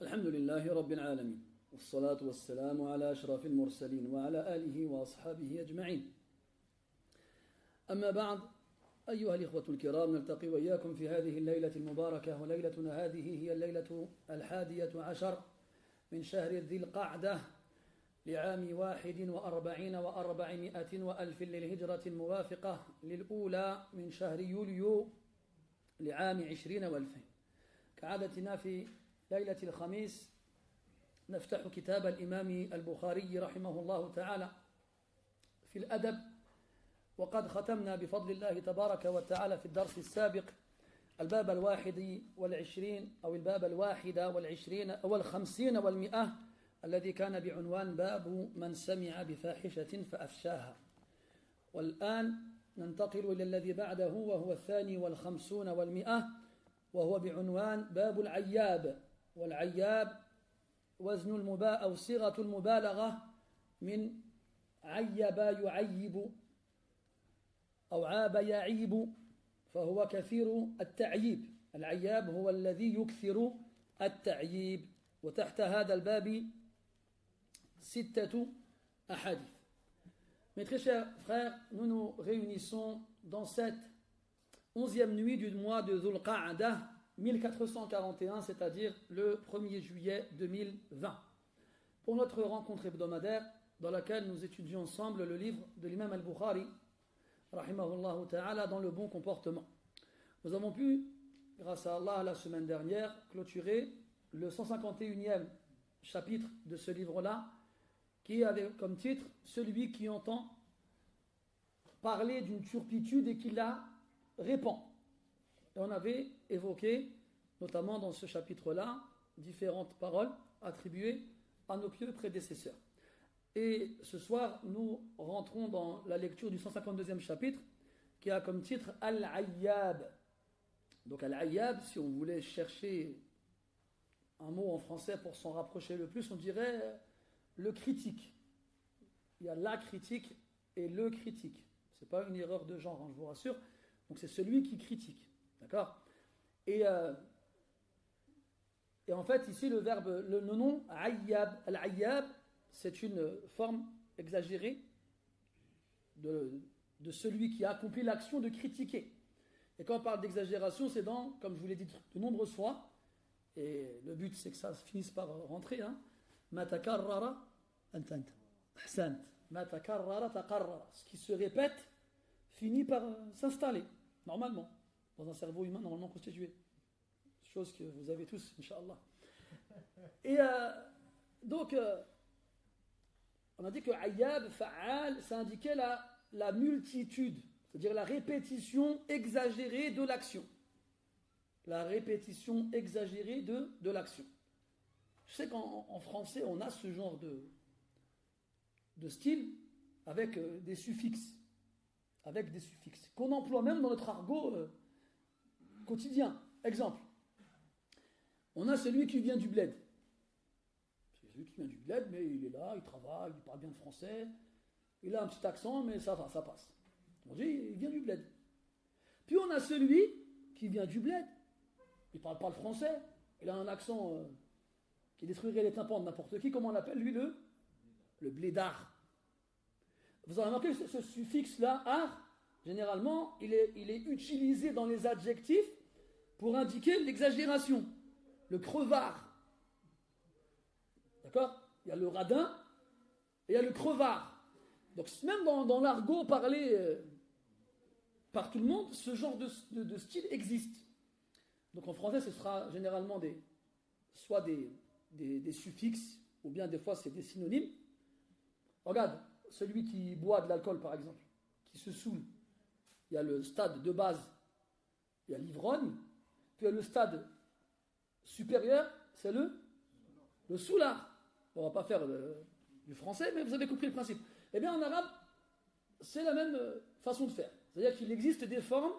الحمد لله رب العالمين والصلاة والسلام على أشرف المرسلين وعلى آله وأصحابه أجمعين. أما بعد، أيها الإخوة الكرام، نلتقي وإياكم في هذه الليلة المباركة، وليلتنا هذه هي الليلة 11 من شهر ذي القعدة لعام 41 و400 وألف للهجرة الموافقة للأولى من شهر يوليو لعام 20 و2000. كعادتنا في ليلة الخميس نفتح كتاب الإمام البخاري رحمه الله تعالى في الأدب، وقد ختمنا بفضل الله تبارك وتعالى في الدرس السابق الباب 21 أو الباب 21 أو 50 و100 الذي كان بعنوان باب من سمع بفاحشة فأفشاها. والآن ننتقل إلى الذي بعده وهو 52 و100 وهو بعنوان باب العياب. والعياب وزن أو صيغة المبالغة من عيب يعيب أو عاب يعيب، فهو كثير التعييب. العياب هو الذي يكثر التعييب. وتحت هذا الباب 6 أحاديث. Mes très chers frères, nous nous réunissons dans cette 11e nuit du mois de Dhul Qa'dah 1441, c'est-à-dire le 1er juillet 2020, pour notre rencontre hebdomadaire dans laquelle nous étudions ensemble le livre de l'imam al-Bukhari rahimahullah ta'ala dans le bon comportement. Nous avons pu, grâce à Allah, la semaine dernière, clôturer le 151e chapitre de ce livre-là, qui avait comme titre « Celui qui entend parler d'une turpitude et qui la répand ». Et on avait évoqué, notamment dans ce chapitre-là, différentes paroles attribuées à nos pieux prédécesseurs. Et ce soir, nous rentrons dans la lecture du 152e chapitre, qui a comme titre « Al-Ayyab ». Donc Al-Ayyab, si on voulait chercher un mot en français pour s'en rapprocher le plus, on dirait le critique. Il y a la critique et le critique. Ce n'est pas une erreur de genre, je vous rassure. Donc c'est celui qui critique. D'accord ? Et en fait, ici, le verbe, le nom Ayyab, Al-Ayyab, c'est une forme exagérée de celui qui a accompli l'action de critiquer. Et quand on parle d'exagération, c'est dans, comme je vous l'ai dit de nombreuses fois, et le but c'est que ça finisse par rentrer, hein, Ma takarrara antant. Ahsant. Ma takarrara taqarrara. Ce qui se répète finit par s'installer, normalement, dans un cerveau humain normalement constitué. Chose que vous avez tous, Inch'Allah. Et donc, on a dit que Ayyab, Fa'al, ça indiquait la multitude, c'est-à-dire la répétition exagérée de l'action. La répétition exagérée de l'action. Je sais qu'en français, on a ce genre de style avec des suffixes. Avec des suffixes. Qu'on emploie même dans notre argot quotidien. Exemple. On a celui qui vient du bled. C'est celui qui vient du bled, mais il est là, il travaille, il parle bien le français. Il a un petit accent, mais ça va, ça passe. On dit, il vient du bled. Puis on a celui qui vient du bled. Il ne parle pas le français. Il a un accent qui détruirait les tympans de n'importe qui. Comment on l'appelle, lui, le blédard. Vous avez remarqué ce suffixe-là, ar, généralement, il est utilisé dans les adjectifs pour indiquer l'exagération. Le crevard. D'accord ? Il y a le radin et il y a le crevard. Donc même dans l'argot parlé par tout le monde, ce genre de style existe. Donc en français, ce sera généralement soit des suffixes, ou bien des fois c'est des synonymes. Regarde, celui qui boit de l'alcool par exemple, qui se saoule, il y a le stade de base, il y a l'ivrogne, puis il y a le stade supérieur, c'est le soulard. On ne va pas faire du français, mais vous avez compris le principe. Eh bien en arabe, c'est la même façon de faire. C'est-à-dire qu'il existe des formes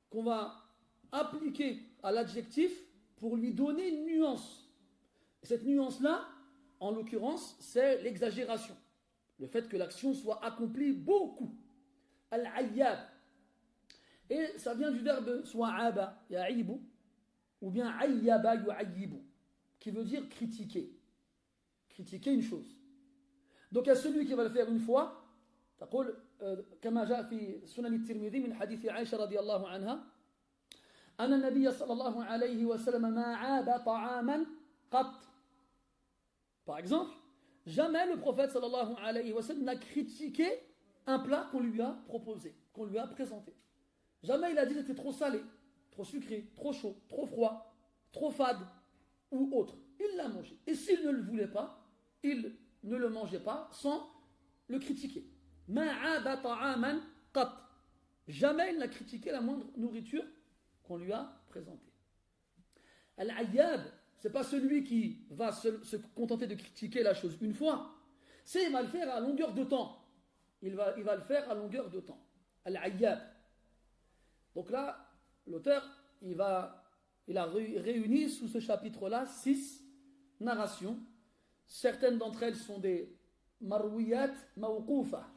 qu'on va appliquer à l'adjectif pour lui donner une nuance. Et cette nuance-là, en l'occurrence, c'est l'exagération. Le fait que l'action soit accomplie beaucoup. Al-ayyab. Et ça vient du verbe soit aba, ya'ibu, ou bien ayyaba yu'ayyibu. qui veut dire critiquer. Critiquer une chose. Donc il y a celui qui va le faire une fois. تقول كما جاء في سنن الترمذي من حديث عائشة رضي الله عنها أن النبي صلى الله عليه وسلم ما عاب طعاما قط. Par exemple, jamais le prophète sallallahu alayhi wa sallam n'a critiqué un plat qu'on lui a proposé, qu'on lui a présenté. Jamais il a dit que c'était trop salé, trop sucré, trop chaud, trop froid, trop fade ou autre. Il l'a mangé. Et s'il ne le voulait pas, il ne le mangeait pas sans le critiquer. Ma'aba ta'aman qat. Jamais il n'a critiqué la moindre nourriture qu'on lui a présentée. Al-ayyab, c'est pas celui qui va se contenter de critiquer la chose une fois. C'est il va le faire à longueur de temps. Il va le faire à longueur de temps. Al-ayyab. Donc là, l'auteur, il a réuni sous ce chapitre-là 6 narrations. Certaines d'entre elles sont des marwiyat mawqoufa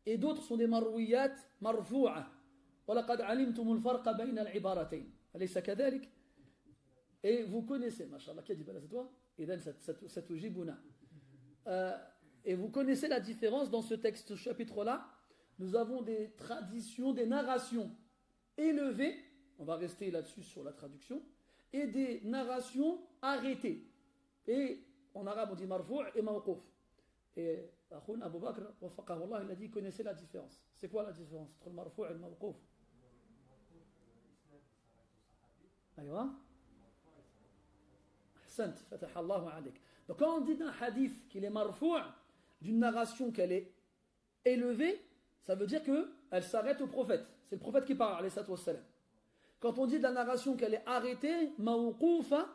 et d'autres sont des marwiyat marfou'a. وَلَقَدْ عَلِمْتُمُ الْفَرْقَ بَيْنَ الْعِبَارَتَيْنِ أَلَيْسَ كَذَلِكَ. Et vous connaissez, mashallah, qui a dit c'est toi? Et vous connaissez la différence dans ce texte, ce chapitre-là. Nous avons des traditions, des narrations élevées, on va rester là-dessus sur la traduction, et des narrations arrêtées. Et en arabe on dit marfou' et mawqouf. Et Akhoun Abu Bakr, wafaqahullah, il a dit, connaissez la différence. C'est quoi la différence entre le marfou' et le mawqouf? Aïwa. Ahsant, fatahallahu alayk. Donc quand on dit d'un hadith qu'il est marfou', d'une narration qu'elle est élevée, ça veut dire qu'elle s'arrête au prophète. C'est le prophète qui parle, alayhi salatu wassalam. Quand on dit de la narration qu'elle est arrêtée, mawqoufa,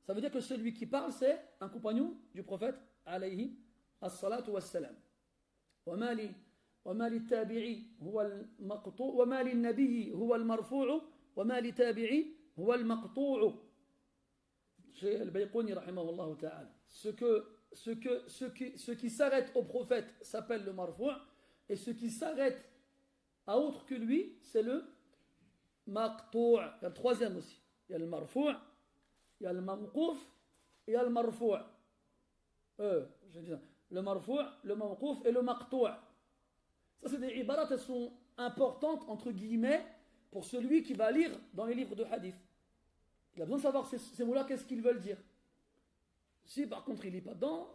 ça veut dire que celui qui parle, c'est un compagnon du prophète, alayhi as-salatu wassalam. وما للتابعي هو المقطوع وما للنبي هو المرفوع وما للتابعي هو المقطوع. Chez Al-Bayquni rahimahullah ta'ala. Ce qui s'arrête au prophète s'appelle le marfou', et ce qui s'arrête à autre que lui, c'est le maqtou'. Il y a le troisième aussi. Il y a le marfou', il y a le mawqouf et il y a le marfou'. Le marfou', le mawqouf et le maqtou'. Ça, c'est des ibarat, elles sont importantes, entre guillemets, pour celui qui va lire dans les livres de hadith. Il a besoin de savoir ces mots-là, qu'est-ce qu'ils veulent dire. Si par contre il ne lit pas dedans,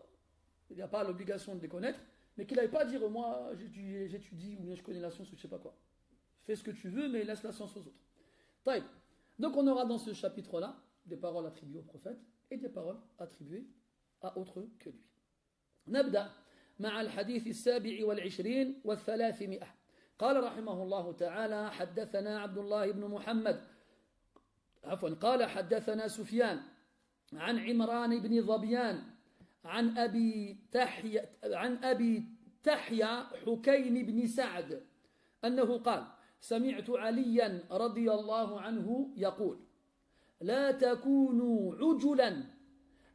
il n'a pas l'obligation de les connaître, mais qu'il n'aille pas dire moi j'étudie ou bien je connais la science ou je ne sais pas quoi. Fais ce que tu veux, mais laisse la science aux autres. Taïb. Donc on aura dans ce chapitre-là des paroles attribuées au prophète et des paroles attribuées à autre que lui. نبدأ مع الحديث السابع والعشرين والثلاثمائة. قال رحمه الله تعالى حدثنا عبد الله بن محمد قال حدثنا سفيان عن عمران بن ظبيان عن أبي تحيا حكين بن سعد أنه قال سمعت عليا رضي الله عنه يقول لا تكونوا عجلا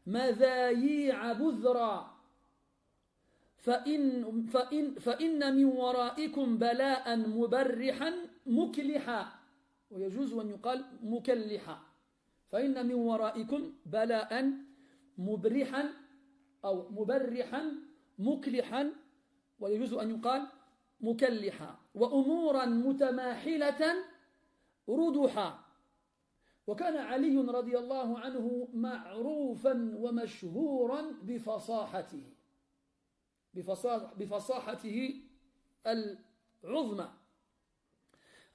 مذاييع بذرا فإن من ورائكم بلاء مبرحا مكلحا ويجوز أن يقال مكلحا فإن من ورائكم بلاء مبرحا أو مبرحا مكلحا ويجوز أن يقال مكلحا وأمورا متماحلة ردحا. وكان علي رضي الله عنه معروفا ومشهورا بفصاحته العظمى.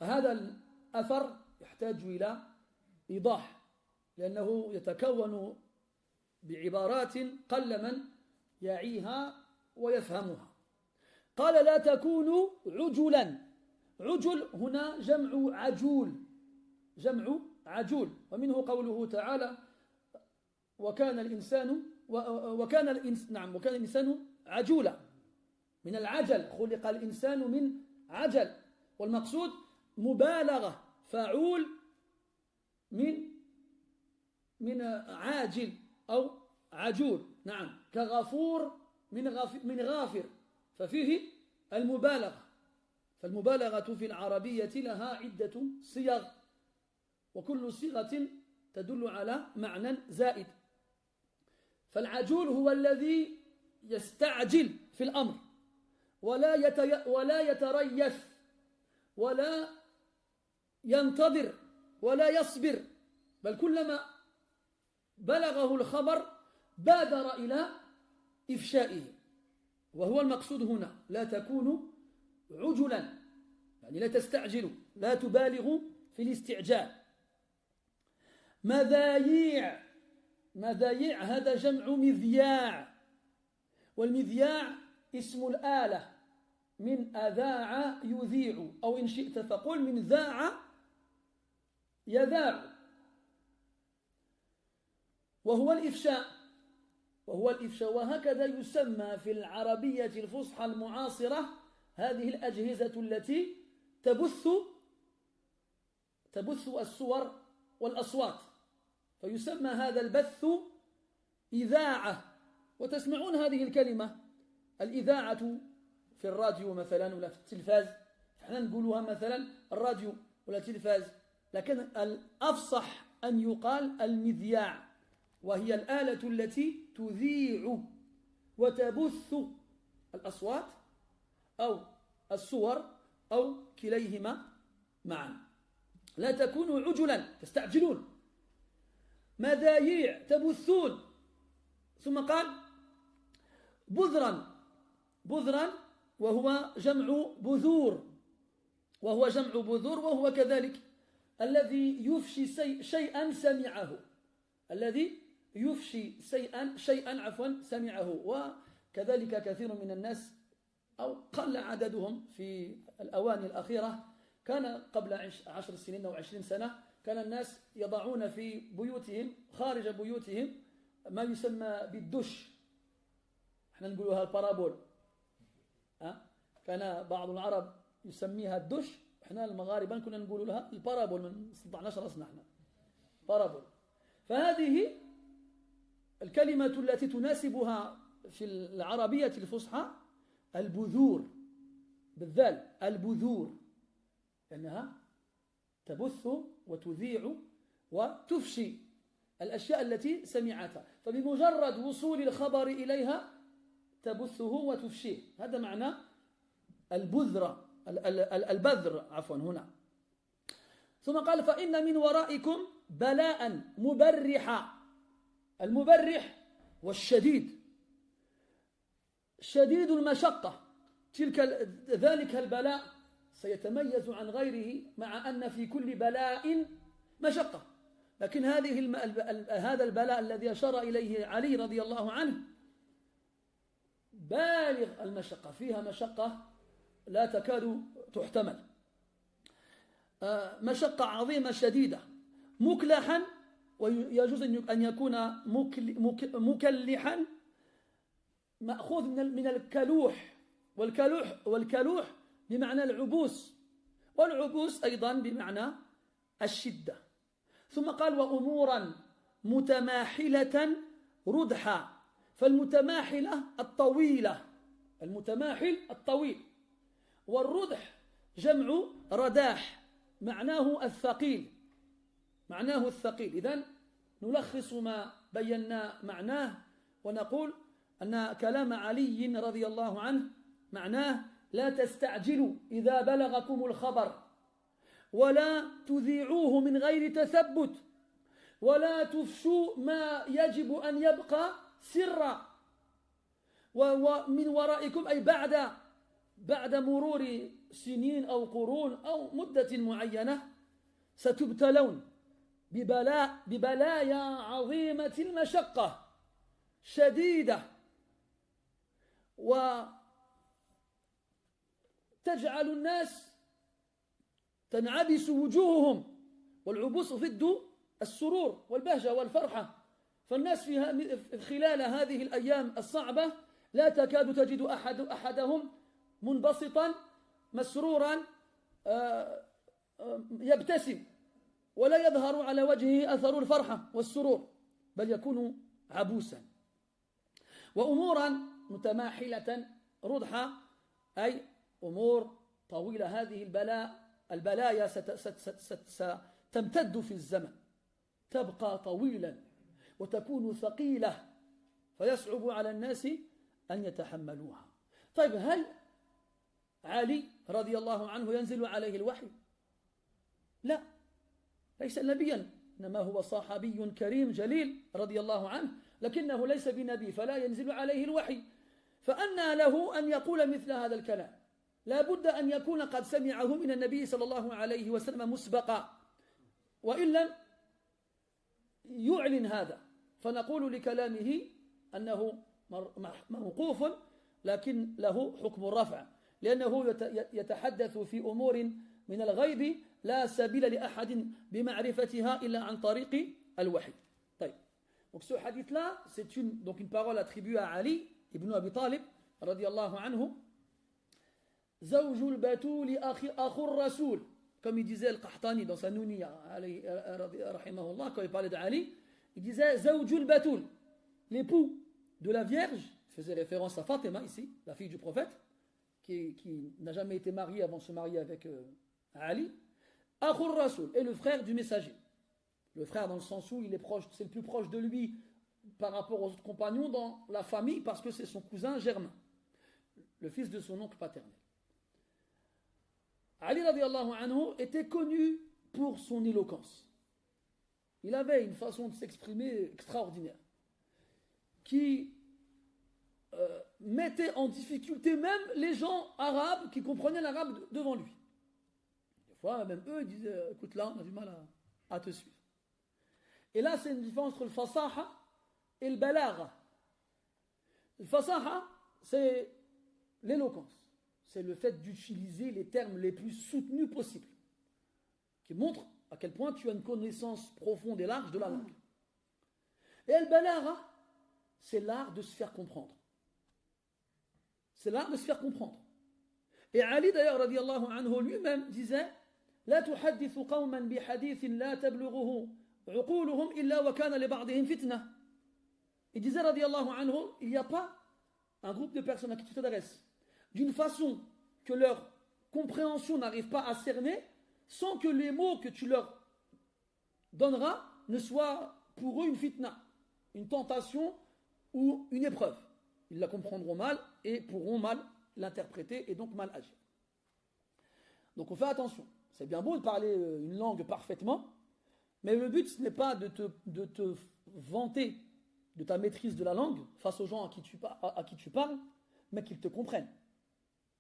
هذا الأثر يحتاج إلى إيضاح لأنه يتكون بعبارات قل من يعيها ويفهمها. قال لا تكونوا عجلا. عجل هنا جمع عجول ومنه قوله تعالى وكان الإنسان عجولا من العجل خلق الإنسان من عجل والمقصود مبالغة فعول من عاجل أو عجول. نعم كغفور من غافر ففيه المبالغة. فالمبالغة في العربية لها عدة صيغ وكل صيغة تدل على معنى زائد. فالعجول هو الذي يستعجل في الأمر ولا يتريث ولا ينتظر ولا يصبر، بل كلما بلغه الخبر بادر إلى إفشائه. وهو المقصود هنا، لا تكونوا عجلا، يعني لا تستعجلوا، لا تبالغوا في الاستعجال. مذايع، مذايع هذا جمع مذياع، والمذياع اسم الآلة من أذاع يذيع، أو إن شئت فقل من ذاع يذاع، وهو الإفشاء. وهكذا يسمى في العربية الفصحى المعاصرة هذه الأجهزة التي تبث الصور والأصوات، فيسمى هذا البث إذاعة. وتسمعون هذه الكلمة الإذاعة في الراديو مثلا ولا في التلفاز، احنا نقولها مثلا الراديو ولا التلفاز، لكن الأفصح أن يقال المذياع، وهي الآلة التي تذيع وتبث الأصوات أو الصور أو كليهما معا. لا تكونوا عجلا تستعجلون، مذايع تبثون. ثم قال بذرا، بذرا وهو جمع بذور، وهو كذلك الذي يفشي شيئا سمعه، الذي يفشي شيئا سمعه. وكذلك كثير من الناس أو قل عددهم في الأواني الأخيرة، كان قبل 10 سنين أو 20 سنة كان الناس يضعون في بيوتهم خارج بيوتهم ما يسمى بالدش، احنا نقولها البارابول، كان بعض العرب يسميها الدش، احنا المغاربة كنا نقول لها البارابول، من 16 أصنع احنا بارابول. فهذه الكلمة التي تناسبها في العربية الفصحى البذور، بالذال البذور، لأنها تبث وتذيع وتفشي الأشياء التي سمعتها، فبمجرد وصول الخبر إليها تبثه وتفشيه. هذا معنى البذر عفوا هنا. ثم قال فإن من ورائكم بلاء مبرحا. المبرح والشديد، شديد المشقة، ذلك البلاء سيتميز عن غيره، مع أن في كل بلاء مشقة، لكن هذا البلاء الذي أشار إليه علي رضي الله عنه بالغ المشقة، فيها مشقة لا تكاد تحتمل، مشقة عظيمة شديدة، مكلحا، ويجوز أن يكون مكلحا مأخوذ من الكلوح، والكلوح بمعنى العبوس، والعبوس أيضا بمعنى الشدة. ثم قال وأمورا متماحلة ردحا، فالمتماحلة الطويلة، المتماحل الطويل، والردح جمع رداح معناه الثقيل، إذن نلخص ما بينا معناه ونقول أن كلام علي رضي الله عنه معناه لا تستعجلوا إذا بلغكم الخبر، ولا تذيعوه من غير تثبت، ولا تفشوا ما يجب أن يبقى سرا. ومن ورائكم أي بعد مرور سنين أو قرون أو مدة معينة ستبتلون ببلايا عظيمة المشقة شديدة، وتجعل الناس تنعبس وجوههم، والعبوس ضد السرور والبهجة والفرحة، فالناس خلال هذه الأيام الصعبة لا تكاد تجد أحدهم منبسطا مسرورا يبتسم، ولا يظهر على وجهه أثر الفرحة والسرور، بل يكون عبوسا. وأمورا متماحلة ردحة أي أمور طويلة، هذه البلايا ستمتد في الزمن، تبقى طويلا وتكون ثقيلة، فيصعب على الناس أن يتحملوها. طيب هل علي رضي الله عنه ينزل عليه الوحي؟ لا، ليس نبيا، إنما هو صحابي كريم جليل رضي الله عنه، لكنه ليس بنبي فلا ينزل عليه الوحي. فأنى له أن يقول مثل هذا الكلام؟ لا بد أن يكون قد سمعه من النبي صلى الله عليه وسلم مسبقا، وإن لم يعلن هذا فنقول لكلامه أنه موقوف لكن له حكم الرفع، لأنه يتحدث في أمور من الغيب لا سبيل لأحد بمعرفتها إلا عن طريق الوحي. طيب. Donc ce hadith-là, c'est une parole attribuée à Ali ibn Abi Talib, radiyallahu anhu. Zawjul Batul akhur Rasoul, comme il disait Al-Qahtani dans sa Nouniya, rahimahullah, quand il parlait d'Ali, il disait Zawjul Batul, l'époux de la Vierge, il faisait référence à Fatima ici, la fille du prophète, qui n'a jamais été mariée avant de se marier avec Ali. Akhur Rasoul est le frère du messager. Le frère dans le sens où il est proche, c'est le plus proche de lui par rapport aux autres compagnons dans la famille parce que c'est son cousin germain, le fils de son oncle paternel. Ali radiallahu anhu était connu pour son éloquence. Il avait une façon de s'exprimer extraordinaire qui mettait en difficulté même les gens arabes qui comprenaient l'arabe devant lui. Des fois, même eux, ils disaient, écoute là, on a du mal à te suivre. Et là, c'est une différence entre le fasaha et le balagha. Le fasaha, c'est l'éloquence. C'est le fait d'utiliser les termes les plus soutenus possibles, qui montrent à quel point tu as une connaissance profonde et large de la langue. Et le balagha, c'est l'art de se faire comprendre. C'est l'art de se faire comprendre. Et Ali d'ailleurs, radiyallahu anhu, lui-même disait La tuhaddithu qawman bi hadithin la tablughuhu uquluhum illa wa kana li ba'dihim fitna. Il disait, radiyallahu anhu, il n'y a pas un groupe de personnes à qui tu t'adresses d'une façon que leur compréhension n'arrive pas à cerner, sans que les mots que tu leur donneras ne soient pour eux une fitna, une tentation ou une épreuve. Ils la comprendront mal et pourront mal l'interpréter et donc mal agir. Donc on fait attention. C'est bien beau de parler une langue parfaitement, mais le but ce n'est pas de te vanter de ta maîtrise de la langue face aux gens à qui tu parles, mais qu'ils te comprennent.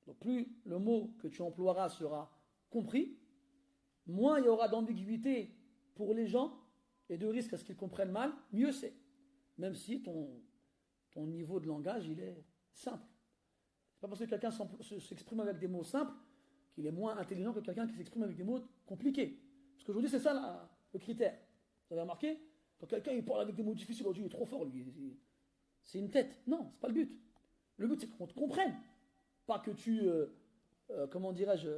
Donc plus le mot que tu emploieras sera compris, moins il y aura d'ambiguïté pour les gens et de risque à ce qu'ils comprennent mal, mieux c'est. Même si ton niveau de langage, il est simple. C'est pas parce que quelqu'un s'exprime avec des mots simples qu'il est moins intelligent que quelqu'un qui s'exprime avec des mots compliqués. Parce qu'aujourd'hui, c'est ça le critère. Vous avez remarqué? Quand quelqu'un il parle avec des mots difficiles, aujourd'hui, il est trop fort, lui. C'est une tête. Non, c'est pas le but. Le but, c'est qu'on te comprenne. Pas que tu, comment dirais-je,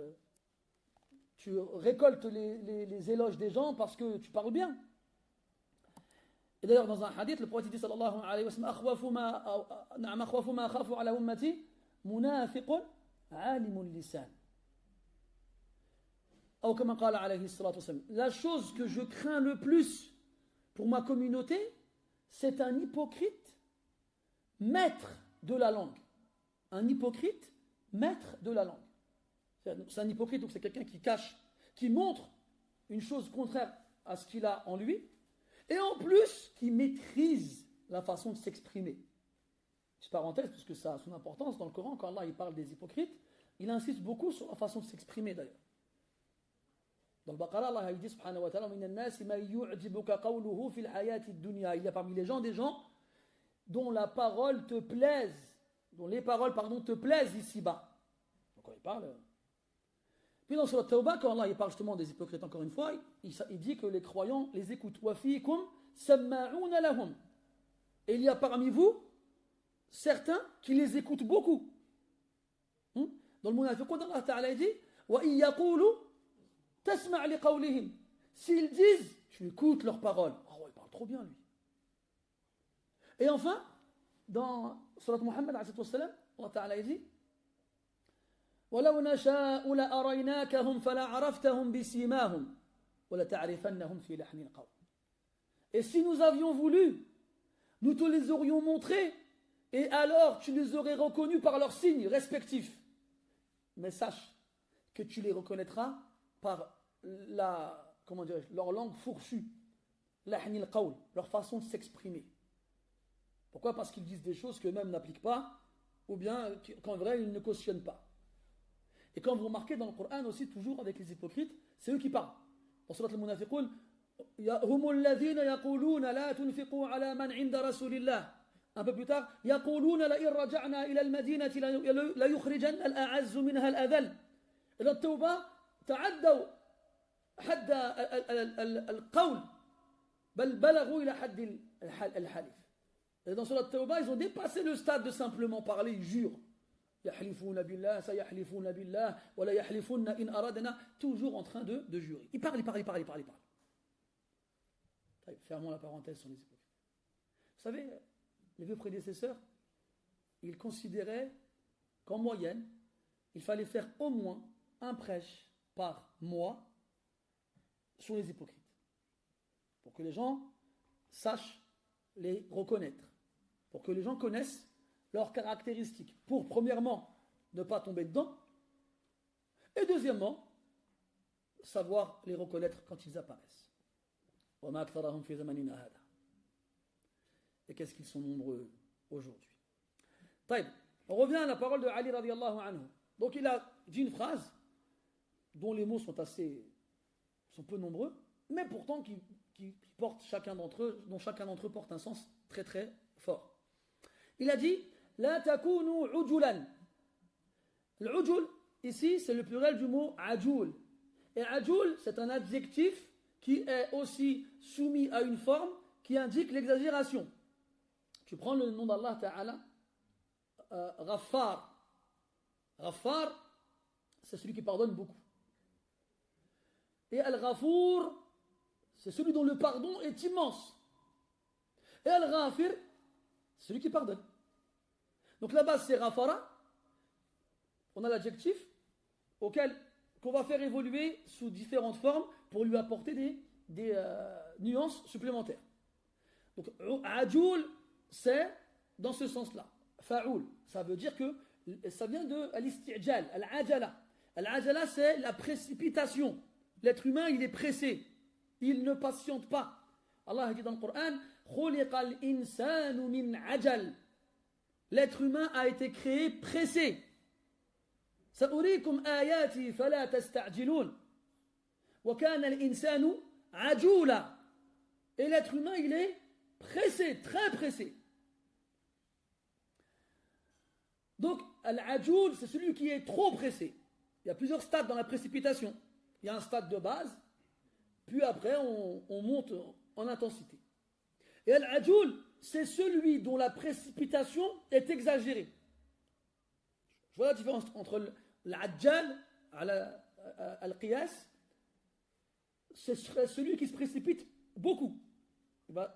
tu récoltes les éloges des gens parce que tu parles bien. Et d'ailleurs, dans un hadith, le prophète dit sallallahu alayhi wa sallam akhwafu ma akhafu ala ummati munafiqun alimun lisan. Ou comme qala alayhi salatu wa sallam, la chose que je crains le plus pour ma communauté, c'est un hypocrite maître de la langue. Un hypocrite maître de la langue. C'est un hypocrite, donc c'est quelqu'un qui cache, qui montre une chose contraire à ce qu'il a en lui, et en plus qui maîtrise la façon de s'exprimer. Petite parenthèse, parce que ça a son importance dans le Coran, quand Allah il parle des hypocrites, il insiste beaucoup sur la façon de s'exprimer d'ailleurs. Dans le Baqarah, Allah dit subhanahu wa ta'ala, il y a parmi les gens des gens dont la parole te plaise, dont les paroles te plaisent ici-bas. Donc quand il parle. Puis dans Surat Tawbah, quand Allah il parle justement des hypocrites encore une fois, il dit que les croyants les écoutent. Et il y a parmi vous certains qui les écoutent beaucoup. Dans le Munafiqun, Allah Ta'ala dit s'ils disent, tu écoutes leurs paroles. Oh, il parle trop bien lui. Et enfin, dans Surat Muhammad, Allah Ta'ala dit وَلَوْ نَشَاءُ لَأَرَيْنَاكَهُمْ فَلَعَرَفْتَهُمْ بِسِيمَاهُمْ وَلَتَعْرِفَنَّهُمْ فِي لَحْنِ الْقَوْلِ. Et si nous avions voulu, nous te les aurions montrés, et alors tu les aurais reconnus par leurs signes respectifs. Mais sache que tu les reconnaîtras par leur langue fourchue, leur façon de s'exprimer. Pourquoi? Parce qu'ils disent des choses qu'eux-mêmes n'appliquent pas, ou bien qu'en vrai ils ne cautionnent pas. Et quand vous remarquez dans le Coran aussi, toujours avec les hypocrites, c'est eux qui parlent. Dans Surat al-Munafiqun, هم الذين يقولون لا تنفقوا على من عند رسول الله. Un peu plus tard, يقولون لئن رجعنا إلى المدينة ليخرجن الأعز منها الأذل. Et dans Tawbah, تعدوا حد القول بل بلغوا إلى حد الحلف. Et dans Surat Tawbah, ils ont dépassé le stade de simplement parler, ils jurent. يحلفون بالله سيحلفون بالله ولا يحلفون إن أردنا, toujours en train de jurer. Ils parlent. Fermons la parenthèse sur les hypocrites. Vous savez, les vieux prédécesseurs, ils considéraient qu'en moyenne, il fallait faire au moins un prêche par mois sur les hypocrites. Pour que les gens sachent les reconnaître. Pour que les gens connaissent leurs caractéristiques. Pour, premièrement, ne pas tomber dedans. Et deuxièmement, savoir les reconnaître quand ils apparaissent. Et qu'est-ce qu'ils sont nombreux aujourd'hui. On revient à la parole de Ali radiallahu anhu. Donc il a dit une phrase dont les mots sont peu nombreux, mais pourtant qui portent dont chacun d'entre eux porte un sens très très fort. Il a dit La takunu ujulan. L'ujul, ici, c'est le pluriel du mot ajul. Et ajul, c'est un adjectif qui est aussi soumis à une forme qui indique l'exagération. Tu prends le nom d'Allah Ta'ala, Ghaffar. Ghaffar, c'est celui qui pardonne beaucoup. Et Al-Ghafour, c'est celui dont le pardon est immense. Et Al-Ghafir, c'est celui qui pardonne. Donc la base c'est Ghafara. On a l'adjectif qu'on va faire évoluer sous différentes formes pour lui apporter des nuances supplémentaires. Donc Ajul, c'est dans ce sens-là. Fa'oul, ça veut dire que ça vient de al-isti'jal, al-ajala. Al-ajala, c'est la précipitation. L'être humain, il est pressé. Il ne patiente pas. Allah dit dans le Coran, Khuliqal insanu min ajal. L'être humain a été créé pressé. Sa'urikum ayati fala tasta'jilun. Wa kana al-insanu ajula. Et l'être humain, il est pressé, très pressé. Donc, al-ajul, c'est celui qui est trop pressé. Il y a plusieurs stades dans la précipitation. Il y a un stade de base, puis après, on monte en intensité. Et al-ajul, c'est celui dont la précipitation est exagérée. Je vois la différence entre l'ajjal, al-qiyas, ce serait celui qui se précipite beaucoup.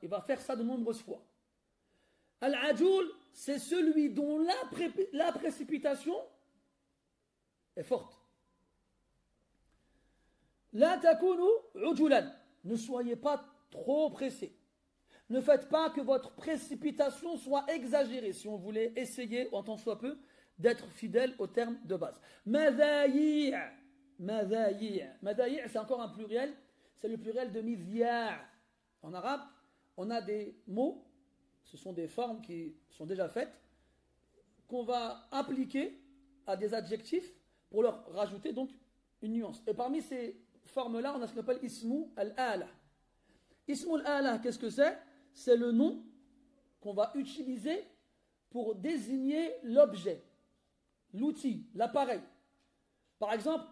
Il va faire ça de nombreuses fois. Al-ajul, c'est celui dont la précipitation est forte. La takunu ujulan. Ne soyez pas trop pressés. Ne faites pas que votre précipitation soit exagérée si on voulait essayer, en tant soit peu, d'être fidèle au terme de base. Madhayi'. Madhayi'. Madhayi', c'est encore un pluriel. C'est le pluriel de mizya'. En arabe, on a des mots, ce sont des formes qui sont déjà faites, qu'on va appliquer à des adjectifs pour leur rajouter donc une nuance. Et parmi ces formes-là, on a ce qu'on appelle ismu al-ala. Ismu al-ala, qu'est-ce que c'est? C'est le nom qu'on va utiliser pour désigner l'objet, l'outil, l'appareil. Par exemple,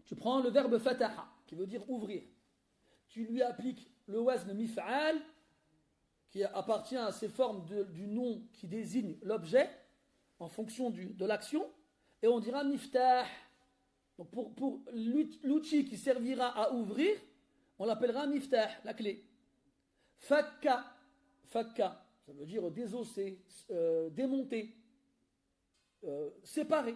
tu prends le verbe fataha, qui veut dire ouvrir. Tu lui appliques le wazn mif'al, qui appartient à ces formes du nom qui désigne l'objet, en fonction de l'action, et on dira miftah. Donc pour l'outil qui servira à ouvrir, on l'appellera miftah, la clé. Fakka, fakka, ça veut dire désosser, démonter, séparer.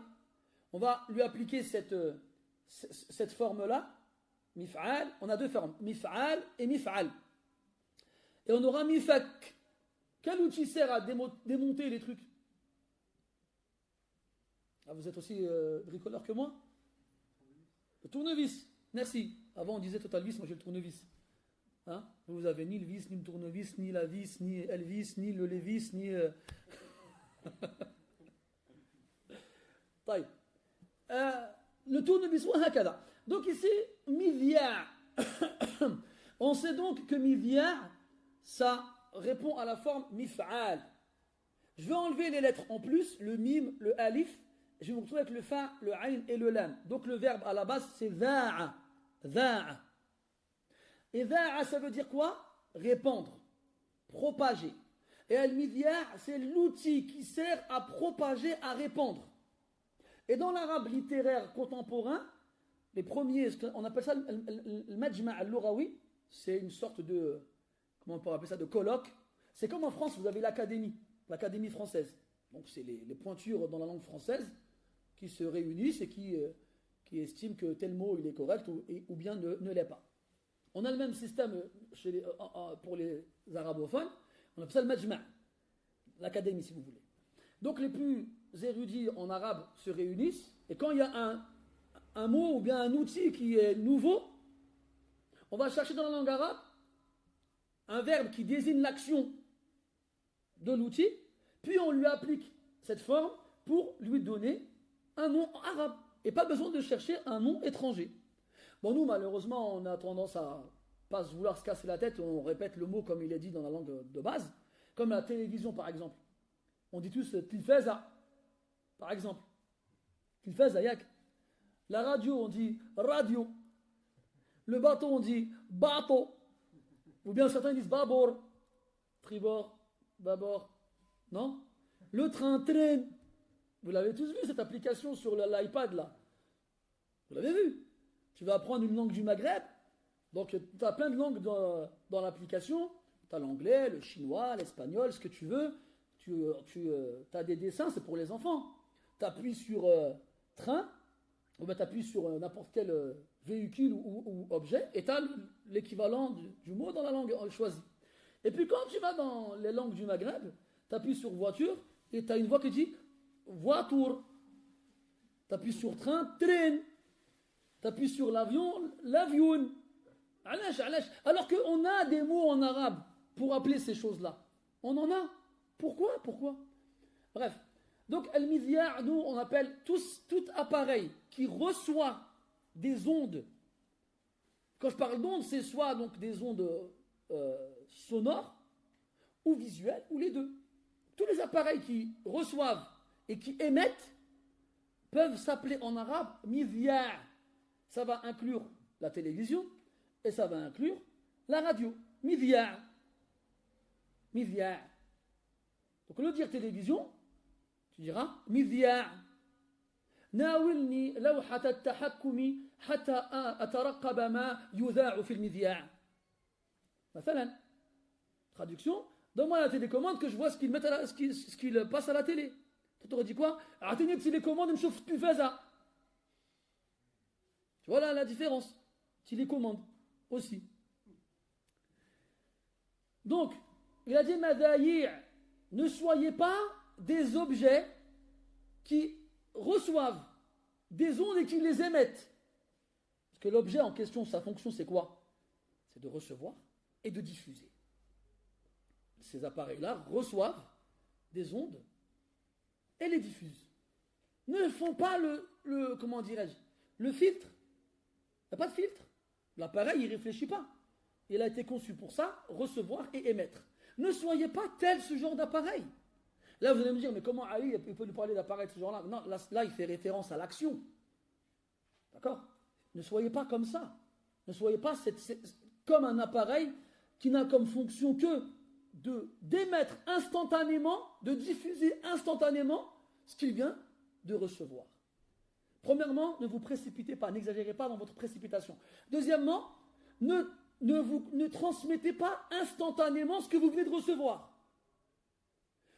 On va lui appliquer cette forme-là, mif'al. On a deux formes, mif'al et mif'al. Et on aura mifak. Quel outil sert à démonter les trucs? Ah, vous êtes aussi bricoleur que moi? Le tournevis. Merci. Avant on disait total vis, moi j'ai le tournevis. Hein? Vous avez ni le vis, ni le tournevis, ni la vis, ni Elvis, ni le Lévis, ni... le tournevis, وهكذا. Donc ici, midya'. On sait donc que midya', ça répond à la forme mif'al. Je vais enlever les lettres en plus, le mim, le alif, je vais me retrouver avec le fa, le ayn et le lam. Donc le verbe à la base c'est dha'a. Dha'a. Et dha'a ça veut dire quoi? Répandre, propager. Et al-midya' c'est l'outil qui sert à propager, à répandre. Et dans l'arabe littéraire contemporain, les premiers, on appelle ça le majma' al-lughawi, c'est une sorte de, comment on peut appeler ça, de colloque. C'est comme en France, vous avez l'académie française. Donc c'est les pointures dans la langue française qui se réunissent et qui estiment que tel mot il est correct ou bien ne l'est pas. On a le même système pour les arabophones, on appelle ça le majma', l'académie si vous voulez. Donc les plus érudits en arabe se réunissent et quand il y a un mot ou bien un outil qui est nouveau, on va chercher dans la langue arabe un verbe qui désigne l'action de l'outil, puis on lui applique cette forme pour lui donner un nom arabe. Et pas besoin de chercher un nom étranger. Bon, nous, malheureusement, on a tendance à pas vouloir se casser la tête, on répète le mot comme il est dit dans la langue de base, comme la télévision par exemple. On dit tous tilfaza, par exemple. Tilfaza, yak. La radio, on dit radio. Le bateau, on dit bateau. Ou bien certains disent babord, tribord, babord. Non? Le train traîne. Vous l'avez tous vu cette application sur l'iPad là. Vous l'avez vu? Tu vas apprendre une langue du Maghreb. Donc tu as plein de langues dans l'application. Tu as l'anglais, le chinois, l'espagnol, ce que tu veux. Tu as des dessins, c'est pour les enfants. Tu appuies sur train, ou bien tu appuies sur n'importe quel véhicule ou objet, et tu as l'équivalent du mot dans la langue choisie. Et puis quand tu vas dans les langues du Maghreb, tu appuies sur voiture, et tu as une voix qui dit voiture. Tu appuies sur train, train. Tu appuies sur l'avion, l'avion. Alors qu'on a des mots en arabe pour appeler ces choses-là. On en a. Pourquoi? Bref. Donc, al-midya', nous, on appelle tout appareil qui reçoit des ondes. Quand je parle d'ondes, c'est soit donc des ondes sonores ou visuelles, ou les deux. Tous les appareils qui reçoivent et qui émettent peuvent s'appeler en arabe midya'. Ça va inclure la télévision et ça va inclure la radio. Midya'. Midya'. Donc, au lieu de dire télévision, tu diras midya'. ناولني لوحة التحكم حتى أترقب ما يذاع في المذياع. مثلا, traduction, donne-moi la télécommande que je vois ce qu'il passe à la télé. Tu aurais dit quoi? أعطيني التليكوماند نشوف التلفازة. Tu vois là la différence. Télécommande aussi. Donc, il a dit madhayi', ne soyez pas des objets qui reçoivent des ondes et qui les émettent. Parce que l'objet en question, sa fonction, c'est quoi? C'est de recevoir et de diffuser. Ces appareils-là reçoivent des ondes et les diffusent. Ne font pas comment dirais-je, le filtre. Il n'y a pas de filtre. L'appareil, il ne réfléchit pas. Il a été conçu pour ça, recevoir et émettre. Ne soyez pas tel ce genre d'appareil. Là, vous allez me dire, mais comment Ali il peut nous parler d'appareil de ce genre-là? Non, là, il fait référence à l'action. D'accord? Ne soyez pas comme ça. Ne soyez pas comme un appareil qui n'a comme fonction que d'émettre instantanément, de diffuser instantanément ce qu'il vient de recevoir. Premièrement, ne vous précipitez pas, n'exagérez pas dans votre précipitation. Deuxièmement, ne transmettez pas instantanément ce que vous venez de recevoir.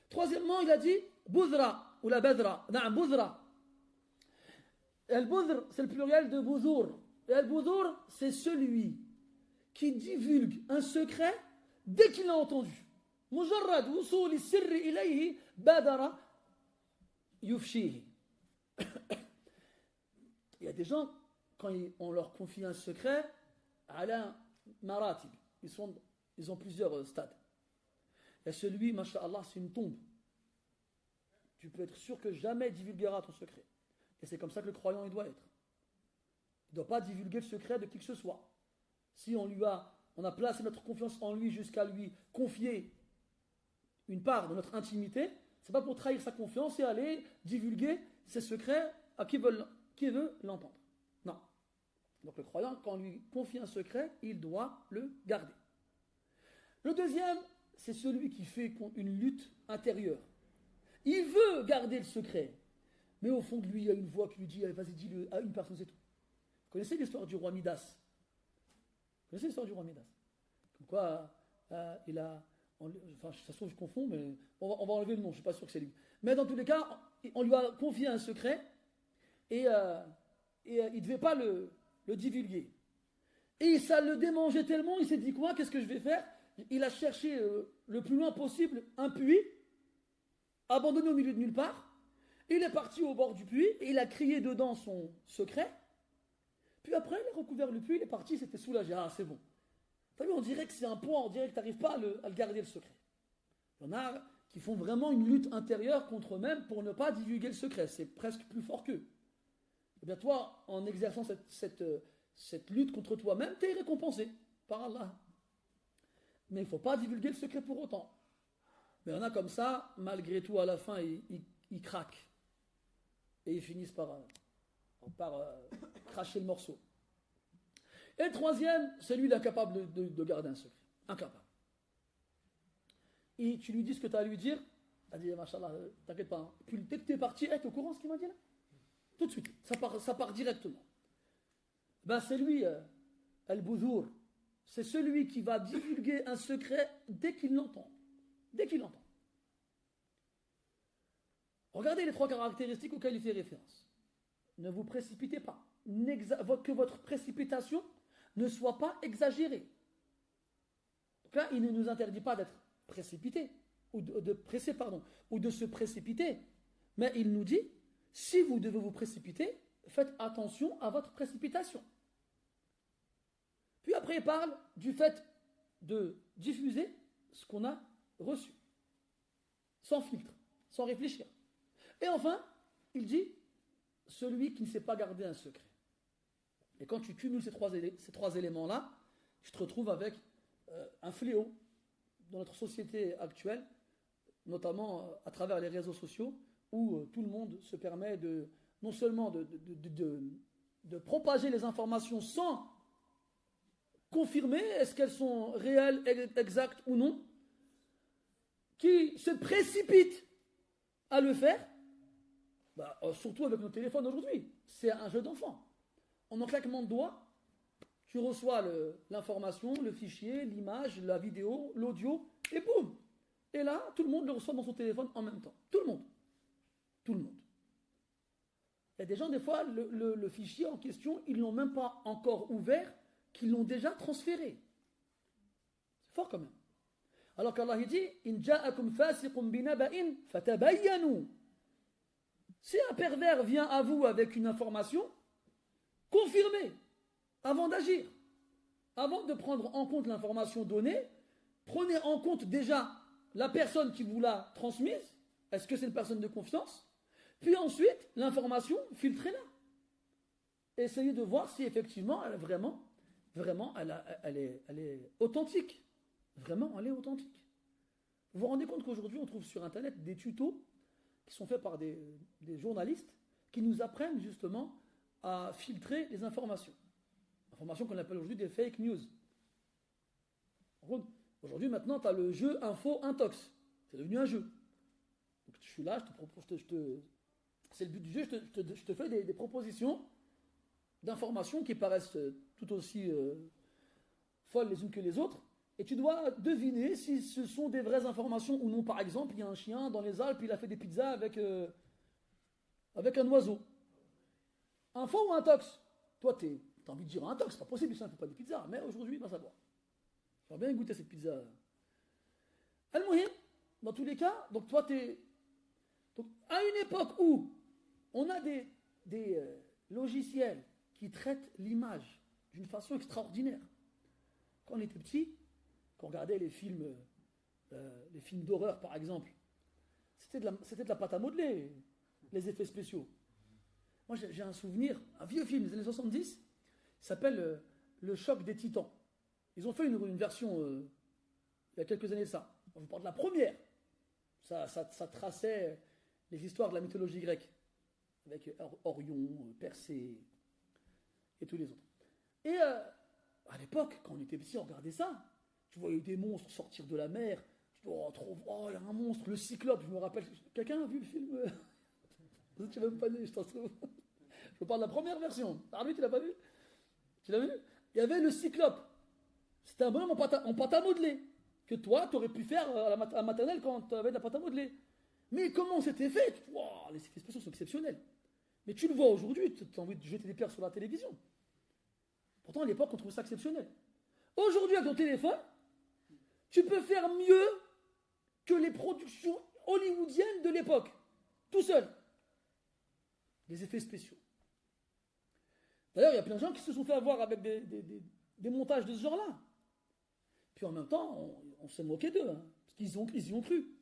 Troisièmement, il a dit boudra ou la badra. Non, boudra. Al-boudr, c'est le pluriel de bouzour. Et al-boudr, c'est celui qui divulgue un secret dès qu'il l'a entendu. مجرد وصول السر إليه بادر يفشيه. Il y a des gens, quand on leur confie un secret, ala maratib, ils ont plusieurs stades. Il y a celui, masha'Allah, c'est une tombe. Tu peux être sûr que jamais il divulguera ton secret. Et c'est comme ça que le croyant il doit être. Il ne doit pas divulguer le secret de qui que ce soit. Si on a placé notre confiance en lui jusqu'à lui confier une part de notre intimité, c'est pas pour trahir sa confiance et aller divulguer ses secrets à qui veut l'entendre. Non. Donc le croyant, quand on lui confie un secret, il doit le garder. Le deuxième, c'est celui qui fait une lutte intérieure. Il veut garder le secret, mais au fond de lui, il y a une voix qui lui dit vas-y, dis-le à une personne, c'est tout. Vous connaissez l'histoire du roi Midas? Vous connaissez l'histoire du roi Midas? Comme quoi, il a... Enfin, ça se trouve, je confonds, mais on va enlever le nom, je ne suis pas sûr que c'est lui. Mais dans tous les cas, on lui a confié un secret et il ne devait pas le divulguer. Et ça le démangeait tellement, il s'est dit quoi? Qu'est-ce que je vais faire? Il a cherché le plus loin possible un puits, abandonné au milieu de nulle part. Il est parti au bord du puits et il a crié dedans son secret. Puis après, il a recouvert le puits, il est parti, il s'était soulagé. Ah, c'est bon. T'as vu, on dirait que c'est un poids, on dirait que tu n'arrives pas à le garder le secret. Il y en a qui font vraiment une lutte intérieure contre eux-mêmes pour ne pas divulguer le secret. C'est presque plus fort qu'eux. Eh bien, toi, en exerçant cette lutte contre toi-même, tu es récompensé par Allah. Mais il ne faut pas divulguer le secret pour autant. Mais il y en a comme ça, malgré tout, à la fin, ils craquent. Et ils finissent par cracher le morceau. Et le troisième, c'est lui l'incapable de garder un secret. Incapable. Et tu lui dis ce que tu as à lui dire, elle dit, machallah, t'inquiète pas. Hein. Puis dès que tu es parti, t'es au courant de ce qu'il m'a dit là? Tout de suite, ça part directement. Ben c'est lui, Al-Bouzour. C'est celui qui va divulguer un secret dès qu'il l'entend. Dès qu'il l'entend. Regardez les trois caractéristiques auxquelles il fait référence. Ne vous précipitez pas. Que votre précipitation ne soit pas exagérée. Donc là, il ne nous interdit pas d'être précipité, ou de se précipiter. Mais il nous dit, si vous devez vous précipiter, faites attention à votre précipitation. Puis après, il parle du fait de diffuser ce qu'on a reçu, sans filtre, sans réfléchir. Et enfin, il dit, celui qui ne sait pas garder un secret. Et quand tu cumules ces trois éléments-là, tu te retrouves avec un fléau dans notre société actuelle, notamment à travers les réseaux sociaux, où tout le monde se permet non seulement de propager les informations sans confirmer est-ce qu'elles sont réelles, exactes ou non, qui se précipite à le faire, surtout avec nos téléphones aujourd'hui. C'est un jeu d'enfant. En un claquement de doigts, tu reçois l'information, le fichier, l'image, la vidéo, l'audio, et boum! Et là, tout le monde le reçoit dans son téléphone en même temps. Tout le monde. Tout le monde. Il y a des gens, des fois, le fichier en question, ils ne l'ont même pas encore ouvert, qu'ils l'ont déjà transféré. C'est fort quand même. Alors qu'Allah il dit In ja'akum fasiqun binaba'in fatabayyanu. Si un pervers vient à vous avec une information, confirmez avant d'agir. Avant de prendre en compte l'information donnée, prenez en compte déjà la personne qui vous l'a transmise. Est-ce que c'est une personne de confiance? Puis ensuite, l'information, filtrez-la. Essayez de voir si effectivement, elle est authentique. Vraiment, elle est authentique. Vous vous rendez compte qu'aujourd'hui, on trouve sur Internet des tutos qui sont faits par des journalistes qui nous apprennent justement à filtrer les informations. Informations qu'on appelle aujourd'hui des fake news. Aujourd'hui, maintenant, tu as le jeu info intox. C'est devenu un jeu. Donc, je suis là, je te propose, c'est le but du jeu, je te fais des propositions d'informations qui paraissent tout aussi folles les unes que les autres. Et tu dois deviner si ce sont des vraies informations ou non. Par exemple, il y a un chien dans les Alpes, il a fait des pizzas avec un oiseau. Info ou intox? Toi, tu as envie de dire intox, c'est pas possible, ça ne fait pas des pizzas. Mais aujourd'hui, il va savoir. J'aimerais bien goûter cette pizza. Al-Muhim, dans tous les cas, donc toi, donc, à une époque où on a des logiciels qui traitent l'image d'une façon extraordinaire. Quand on était petit, quand on regardait les films d'horreur par exemple, c'était de la pâte à modeler, les effets spéciaux. Moi j'ai un souvenir, un vieux film des années 70, il s'appelle Le choc des titans. Ils ont fait une version il y a quelques années de ça. Je vous parle de la première. Ça traçait les histoires de la mythologie grecque, avec Orion, Persée et tous les autres. Et à l'époque, quand on était petit, on regardait ça. Tu voyais des monstres sortir de la mer. Tu dis, oh, il y a un monstre, le Cyclope, je me rappelle. Quelqu'un a vu le film? Tu n'as même pas vu, je t'en trouve. Je vous parle de la première version. Ah oui, tu l'as pas vu? Tu l'as vu? Il y avait le Cyclope. C'était un bonhomme en pâte à modeler. Que toi, tu aurais pu faire à la maternelle quand tu avais de la pâte à modeler. Mais comment c'était fait? Wow, les effets spéciaux sont exceptionnels. Mais tu le vois aujourd'hui, tu as envie de jeter des pierres sur la télévision. Pourtant, à l'époque, on trouvait ça exceptionnel. Aujourd'hui, avec ton téléphone, tu peux faire mieux que les productions hollywoodiennes de l'époque. Tout seul. Les effets spéciaux. D'ailleurs, il y a plein de gens qui se sont fait avoir avec des montages de ce genre-là. Puis en même temps, on s'est moqué d'eux, hein, parce qu'ils y ont cru.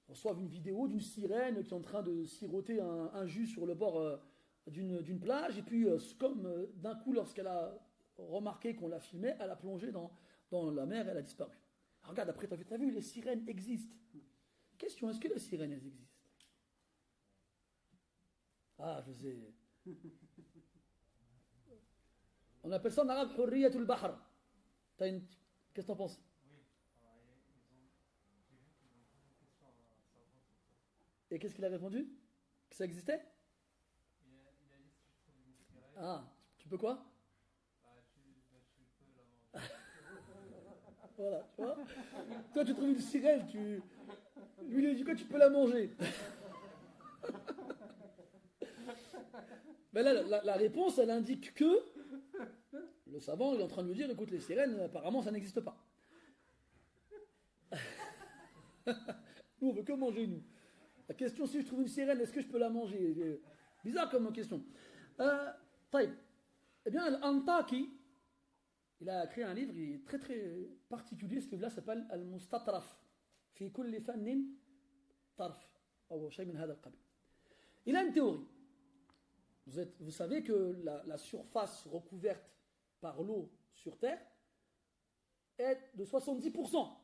On reçoit une vidéo d'une sirène qui est en train de siroter un jus sur le bord d'une plage, et puis comme d'un coup, lorsqu'elle a remarqué qu'on la filmait, elle a plongé dans la mer et elle a disparu. Alors, regarde, après, t'as vu, les sirènes existent. Question, est-ce que les sirènes elles existent? Ah, je sais. On appelle ça en arabe Hurriyatul Bahr. Qu'est-ce que t'en penses? Et qu'est-ce qu'il a répondu? Que ça existait? Ah, tu peux quoi? Voilà, tu vois? Toi, tu trouves une sirène, lui, il a dit quoi? Tu peux la manger. Mais là, la réponse, elle indique que le savant, il est en train de lui dire, écoute, les sirènes, apparemment, ça n'existe pas. Nous, on veut que manger, nous. La question, si je trouve une sirène, est-ce que je peux la manger? Bizarre comme question. Eh bien, Al-Antaki, il a créé un livre, il est très très particulier. Ce livre-là s'appelle Al-Mustatraf. Fi kulli fannin tarf. Ou shay min hada al-qabil. Il a une théorie. Vous savez que la surface recouverte par l'eau sur Terre est de 70%.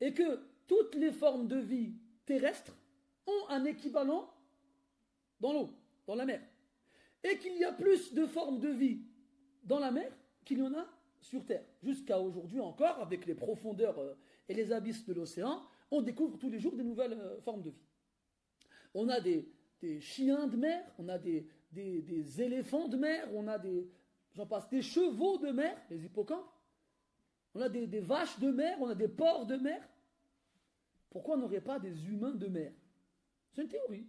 Et que toutes les formes de vie terrestres ont un équivalent dans l'eau, dans la mer. Et qu'il y a plus de formes de vie dans la mer qu'il y en a sur Terre. Jusqu'à aujourd'hui encore, avec les profondeurs et les abysses de l'océan, on découvre tous les jours des nouvelles formes de vie. On a des chiens de mer, on a des éléphants de mer, on a des chevaux de mer, les hippocampes, on a des vaches de mer, on a des porcs de mer. Pourquoi on n'aurait pas des humains de mer? C'est une théorie.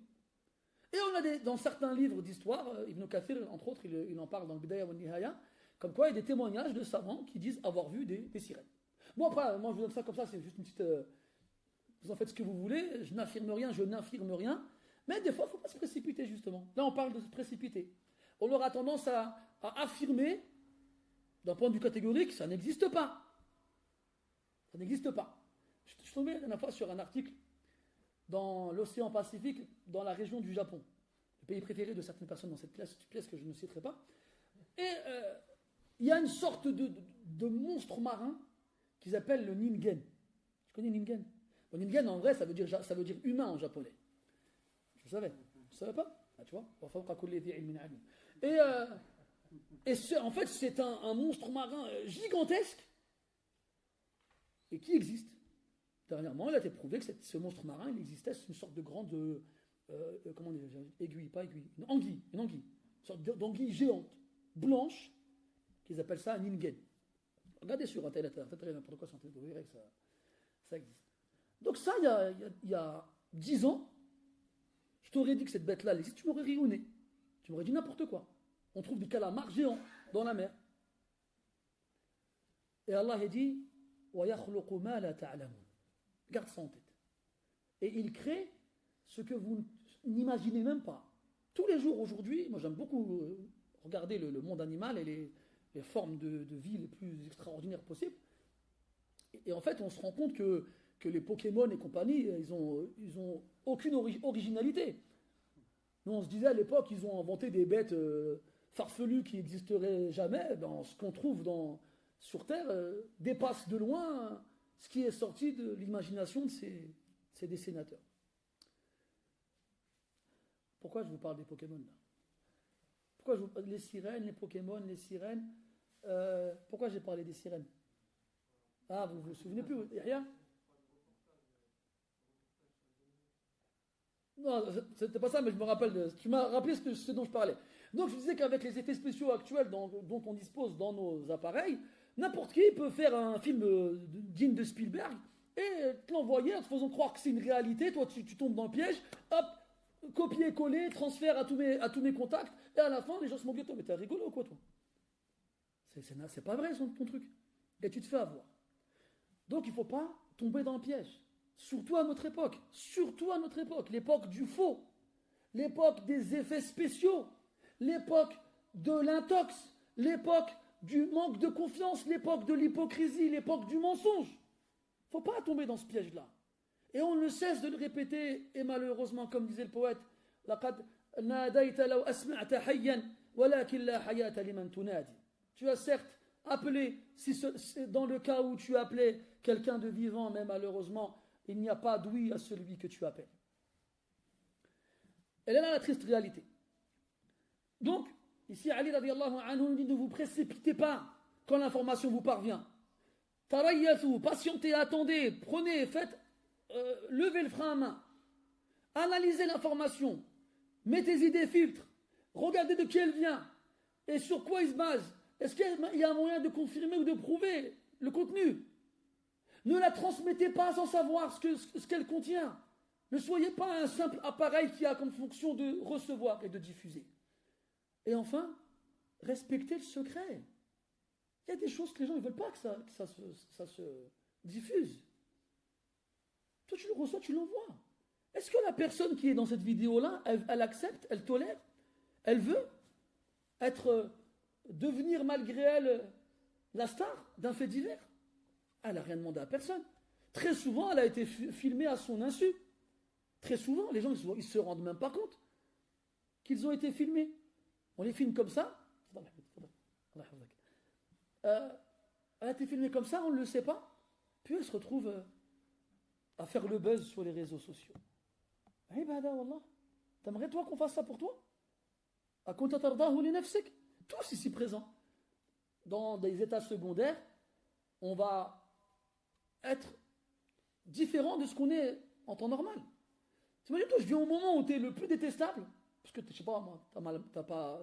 Et on a dans certains livres d'histoire, Ibn Kathir, entre autres, il en parle dans le Bidaya wa Nihaya, comme quoi il y a des témoignages de savants qui disent avoir vu des sirènes. Bon, après, moi je vous donne ça comme ça, c'est juste une petite... vous en faites ce que vous voulez, je n'affirme rien, je n'infirme rien, mais des fois, il ne faut pas se précipiter, justement. Là, on parle de se précipiter. On aura tendance à affirmer, d'un point de vue catégorique, ça n'existe pas. Ça n'existe pas. Je suis tombé la dernière fois sur un article dans l'océan Pacifique, dans la région du Japon, le pays préféré de certaines personnes dans cette pièce que je ne citerai pas. Et il y a une sorte de monstre marin qu'ils appellent le Ningen. Tu connais Ningen? Bon, Ningen, en vrai, ça veut dire humain en japonais. Je le savais. Tu ne savais pas? Ah, tu vois? Et en fait, c'est un monstre marin gigantesque et qui existe. Dernièrement, il a été prouvé que ce monstre marin, il existait, c'est une sorte de grande, comment dire, aiguille, pas aiguille, une anguille, une sorte d'anguille géante, blanche, qu'ils appellent ça un ningen. Regardez sur Internet, peut-être n'importe quoi sur Internet, vous verrez que ça existe. Donc ça, il y a 10 ans, je t'aurais dit que cette bête-là, elle existe, tu m'aurais ri au nez. Tu m'aurais dit n'importe quoi. On trouve des calamars géants dans la mer. Et Allah a dit, وَيَخْلُقُ مَا لَا تَعْلَمُونَ. Garde ça en tête. Et il crée ce que vous n'imaginez même pas. Tous les jours aujourd'hui, moi j'aime beaucoup regarder le monde animal et les formes de vie les plus extraordinaires possibles. Et en fait, on se rend compte que les Pokémon et compagnie, ils ont aucune originalité. Nous, on se disait à l'époque, ils ont inventé des bêtes farfelues qui n'existeraient jamais. Ben, ce qu'on trouve sur Terre dépasse de loin ce qui est sorti de l'imagination de ces dessinateurs. Pourquoi je vous parle des Pokémon là? Pourquoi les sirènes, les Pokémon, les sirènes pourquoi j'ai parlé des sirènes? Ah, vous vous souvenez plus, Yahya? Non, c'était pas ça, mais je me rappelle. Tu m'as rappelé ce dont je parlais. Donc je disais qu'avec les effets spéciaux actuels dont on dispose dans nos appareils, n'importe qui peut faire un film digne de Spielberg et te l'envoyer en te faisant croire que c'est une réalité. Toi, tu tombes dans le piège. Hop, copier-coller, transfert à tous mes contacts. Et à la fin, les gens se moquent de toi. Mais t'es rigolo ou quoi, toi? C'est pas vrai, ton truc. Et tu te fais avoir. Donc il ne faut pas tomber dans le piège. Surtout à notre époque. Surtout à notre époque. L'époque du faux. L'époque des effets spéciaux. L'époque de l'intox. L'époque du manque de confiance. L'époque de l'hypocrisie. L'époque du mensonge. Il ne faut pas tomber dans ce piège-là. Et on ne cesse de le répéter. Et malheureusement, comme disait le poète, لَقَدْ نَادَيْتَ لَوْ أَسْمَعْتَ حَيًّا وَلَكِنْ لَا حَيَاةَ لِمَنْ تُنَادِ. Tu as certes appelé, dans le cas où tu appelais quelqu'un de vivant, mais malheureusement, il n'y a pas d'ouïe à celui que tu appelles. Elle est là la triste réalité. Donc, ici, Ali radiallahu anhu nous dit ne vous précipitez pas quand l'information vous parvient. Tarayathou, patientez, attendez, prenez, faites, levez le frein à main. Analysez l'information. Mettez-y des filtres. Regardez de qui elle vient et sur quoi il se base. Est-ce qu'il y a un moyen de confirmer ou de prouver le contenu? Ne la transmettez pas sans savoir ce qu'elle contient. Ne soyez pas un simple appareil qui a comme fonction de recevoir et de diffuser. Et enfin, respectez le secret. Il y a des choses que les gens ne veulent pas que ça se diffuse. Toi, tu le reçois, tu l'envoies. Est-ce que la personne qui est dans cette vidéo-là, elle accepte, elle tolère, elle veut devenir malgré elle la star d'un fait divers? Elle n'a rien demandé à personne. Très souvent, elle a été filmée à son insu. Très souvent, les gens ils ne se rendent même pas compte qu'ils ont été filmés. On les filme comme ça. Elle a été filmée comme ça, on ne le sait pas. Puis elle se retrouve à faire le buzz sur les réseaux sociaux. T'aimerais toi qu'on fasse ça pour toi? Tous ici présents, dans des états secondaires, on va être différent de ce qu'on est en temps normal. T'imagines, toi, je viens au moment où tu es le plus détestable, parce que, je sais pas, moi,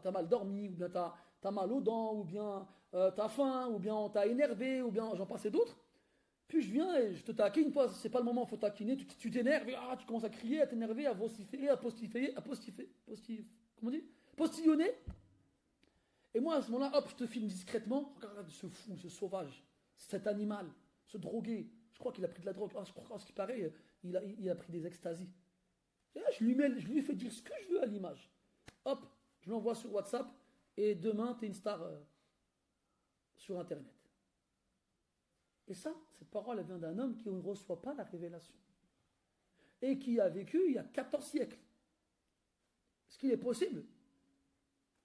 t'as mal dormi, ou bien t'as mal aux dents, ou bien t'as faim, ou bien on t'a énervé, ou bien j'en passe et d'autres. Puis je viens et je te taquine, c'est pas le moment où il faut taquiner, tu t'énerves, tu commences à crier, à t'énerver, à vociférer, comment on dit? Postillonner. Et moi, à ce moment-là, hop, je te filme discrètement. Regarde ce fou, ce sauvage, cet animal, ce drogué. Je crois qu'il a pris de la drogue. Je crois, à ce qui paraît, il a pris des extasies. Et là, je lui fais dire ce que je veux à l'image. Hop, je l'envoie sur WhatsApp. Et demain, tu es une star sur Internet. Et ça, cette parole, elle vient d'un homme qui ne reçoit pas la révélation. Et qui a vécu il y a 14 siècles. Est-ce qu'il est possible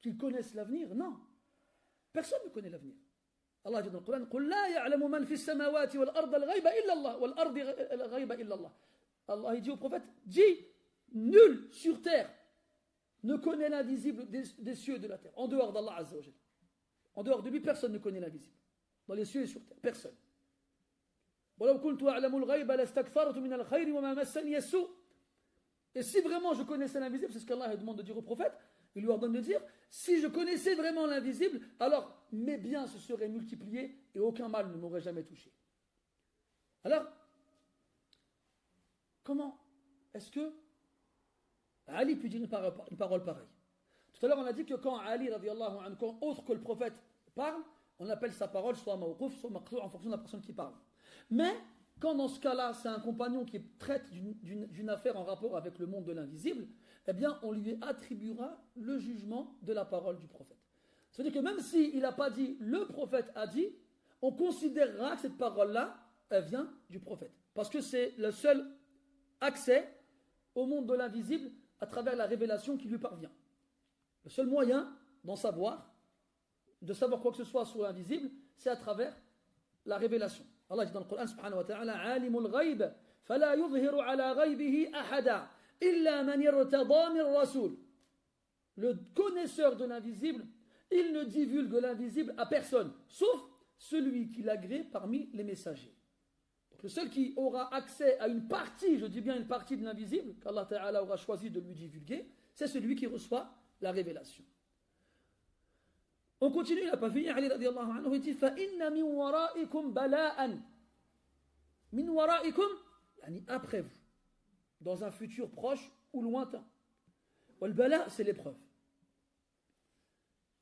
qu'ils connaissent l'avenir? Non. Personne ne connaît l'avenir. Allah dit dans le Coran, قُلْ لَا يَعْلَمُ مَنْ فِي السَّمَاوَاتِ وَالْأَرْضِ الْغَيْبَ إِلَّا اللَّهِ وَالْأَرْضِ الْغَيْبَ إِلَّا اللَّهِ. Allah il dit au prophète, dis, nul sur terre ne connaît l'invisible des cieux et de la terre, en dehors d'Allah Azza wa Jalla. En dehors de lui, personne ne connaît l'invisible. Dans les cieux et sur terre, personne. وَلَوْ كُنْتُ أَعْلَمُ الْغَيْبَ لَاسْتَكْثَرْتُ مِنَ الْخَيْرِ وَمَا مَسَّنِيَ السُّوءُ. Et si vraiment je connaissais l'invisible, c'est ce qu'Allah demande de dire au prophète, il lui ordonne de dire, si je connaissais vraiment l'invisible, alors mes biens se seraient multipliés et aucun mal ne m'aurait jamais touché. Alors, comment est-ce que Ali peut dire une parole pareille? Tout à l'heure, on a dit que quand Ali, radiallahu anhu, quand autre que le prophète parle, on appelle sa parole soit mawquf, soit maqtu' en fonction de la personne qui parle. Mais quand dans ce cas-là, c'est un compagnon qui traite d'une affaire en rapport avec le monde de l'invisible, eh bien, on lui attribuera le jugement de la parole du prophète. C'est-à-dire que même s'il n'a pas dit le prophète a dit, on considérera que cette parole-là, elle vient du prophète. Parce que c'est le seul accès au monde de l'invisible à travers la révélation qui lui parvient. Le seul moyen de savoir quoi que ce soit sur l'invisible, c'est à travers la révélation. Allah dit dans le Coran subhanahu wa ta'ala, Alimul ghayb, fala yudhiru ala ghaybihi ahada, illa man irtada min rasul. Le connaisseur de l'invisible, il ne divulgue l'invisible à personne, sauf celui qui l'agrée parmi les messagers. Donc le seul qui aura accès à une partie, je dis bien une partie de l'invisible, qu'Allah Ta'ala aura choisi de lui divulguer, c'est celui qui reçoit la révélation. On continue, il n'a pas fini, Ali radiallahu anhu, il dit فَإِنَّ مِنْ وَرَائِكُمْ بَلَاءً مِنْ وَرَائِكُمْ yani après vous, dans un futur proche ou lointain. Wal-bala, c'est l'épreuve.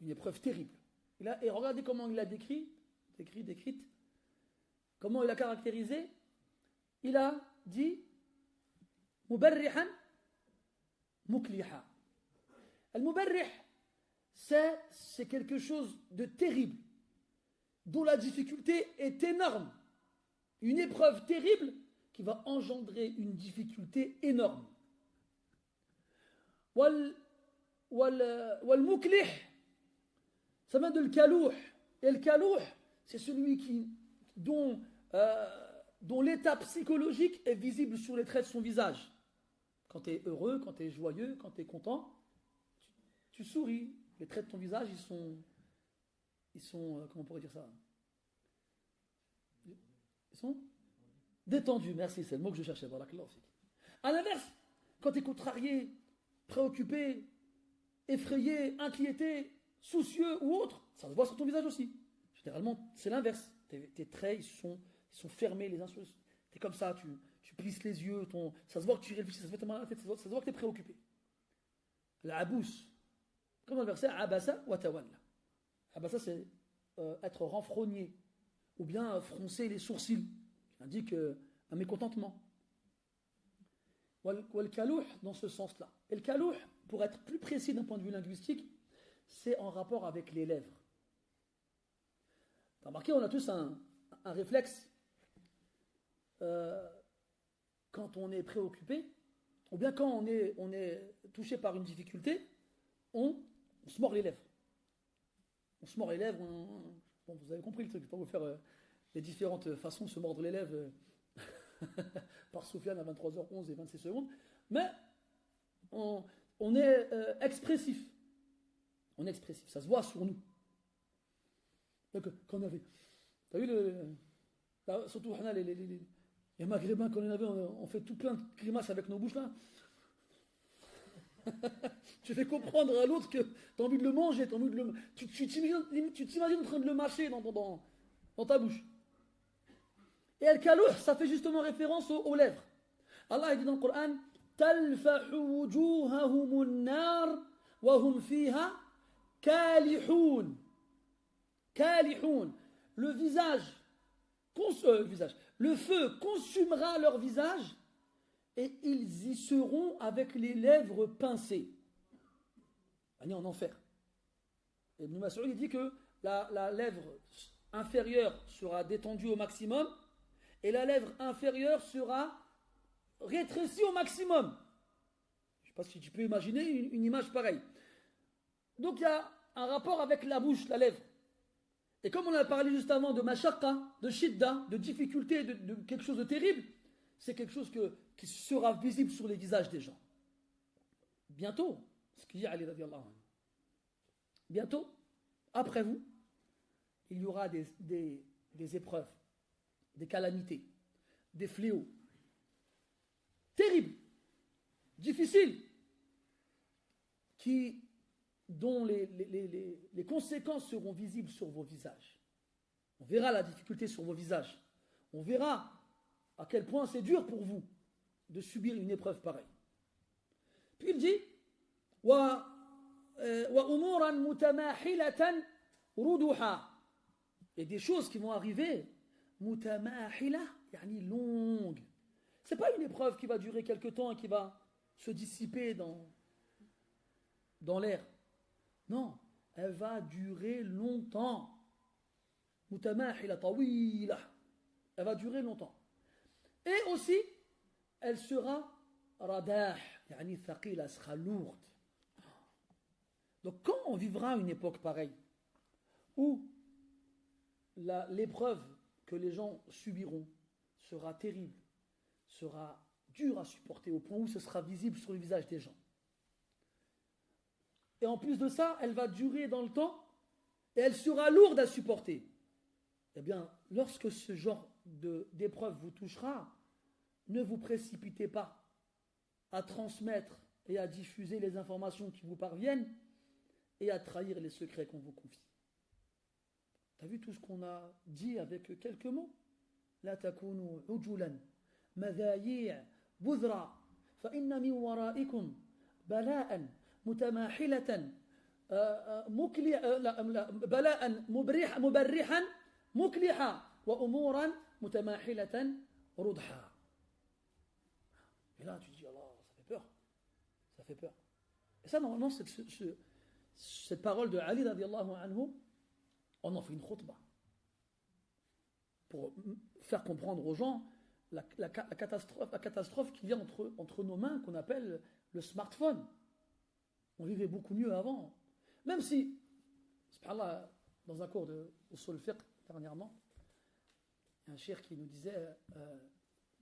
Une épreuve terrible. Et regardez comment il l'a décrite, comment il a caractérisé. Il a dit mubarrihan mukliha. Al-mubarrih, c'est quelque chose de terrible, dont la difficulté est énorme. Une épreuve terrible qui va engendrer une difficulté énorme. Wal-muklih, ça vient de l'kalouh. Et le kalouh, c'est celui dont l'état psychologique est visible sur les traits de son visage. Quand tu es heureux, quand tu es joyeux, quand tu es content, tu souris. Les traits de ton visage, ils sont comment on pourrait dire ça? Ils sont détendus, merci, c'est le mot que je cherchais. À l'inverse, quand tu es contrarié, préoccupé, effrayé, inquiété, soucieux ou autre, ça se voit sur ton visage aussi. Généralement, c'est l'inverse. Tes traits, ils sont fermés les uns sur les autres. Tu es comme ça, tu plisses les yeux, ça se voit que tu réfléchis, ça se voit que tu as mal à la tête, ça se voit que tu es préoccupé. L'abous, comme dans le verset Abasa wa tawalla. Abasa, c'est être renfrogné ou bien froncer les sourcils, qui indique un mécontentement. Wal kalouh, dans ce sens-là. Et le kalouh, pour être plus précis d'un point de vue linguistique, c'est en rapport avec les lèvres. T'as remarqué, on a tous un réflexe quand on est préoccupé, ou bien quand on est touché par une difficulté, on se mord les lèvres. On se mord les lèvres, bon, vous avez compris le truc, je ne vais pas vous faire les différentes façons de se mordre les lèvres par Soufiane à 23h11 et 26 secondes, mais on est expressif. On est expressif, ça se voit sur nous. Donc, quand on avait. T'as vu surtout les maghrébins, quand on avait, on fait tout plein de grimaces avec nos bouches là. Tu fais comprendre à l'autre que tu as envie de le manger, tu t'imagines en train de le mâcher dans ta bouche. Et al-kalouh, ça fait justement référence aux lèvres. Allah dit dans le Coran Talfahu wujuhahumun nar wa hum fiha kalihun. Kalihun. Le feu consumera leur visage et ils y seront avec les lèvres pincées. En enfer. Et Ibn Mas'ud dit que la lèvre inférieure sera détendue au maximum et la lèvre inférieure sera rétrécie au maximum. Je ne sais pas si tu peux imaginer une image pareille. Donc il y a un rapport avec la bouche, la lèvre. Et comme on a parlé juste avant de mashaqqa, de shidda, de difficulté, de quelque chose de terrible, c'est quelque chose qui sera visible sur les visages des gens. Bientôt, ce qu'il dit Ali radiallahu anhu, bientôt, après vous, il y aura des épreuves, des calamités, des fléaux, terribles, difficiles, dont les conséquences seront visibles sur vos visages. On verra la difficulté sur vos visages. On verra à quel point c'est dur pour vous de subir une épreuve pareille. Puis il dit wa umuran mutamahilatan ruduha. Et des choses qui vont arriver mutamahila, yani longue. C'est pas une épreuve qui va durer quelque temps et qui va se dissiper dans l'air. Non, elle va durer longtemps. Mutamahila tawila. Elle va durer longtemps. Et aussi, elle sera radah, yani thaqila, elle sera lourde. Donc quand on vivra une époque pareille, où l'épreuve que les gens subiront sera terrible, sera dure à supporter au point où ce sera visible sur le visage des gens. Et en plus de ça, elle va durer dans le temps et elle sera lourde à supporter. Eh bien, lorsque ce genre d'épreuve vous touchera, ne vous précipitez pas à transmettre et à diffuser les informations qui vous parviennent et à trahir les secrets qu'on vous confie. T'as vu tout ce qu'on a dit avec quelques mots? La takunu ujulan madhayi' budra fa inna min waraikum bala'an mutamahilatan bala'an mubarrihan mukliha wa umuran mutamahilatan rudha. Et là tu dis Allah, ça fait peur. Ça fait peur. Et ça normalement cette parole de Ali radiyallahu anhu, on en fait une khutbah pour faire comprendre aux gens la catastrophe qu'il y a entre nos mains, qu'on appelle le smartphone. On vivait beaucoup mieux avant. Même si, subhanallah, dans un cours de usul fiqh dernièrement, il y a un cheikh qui nous disait,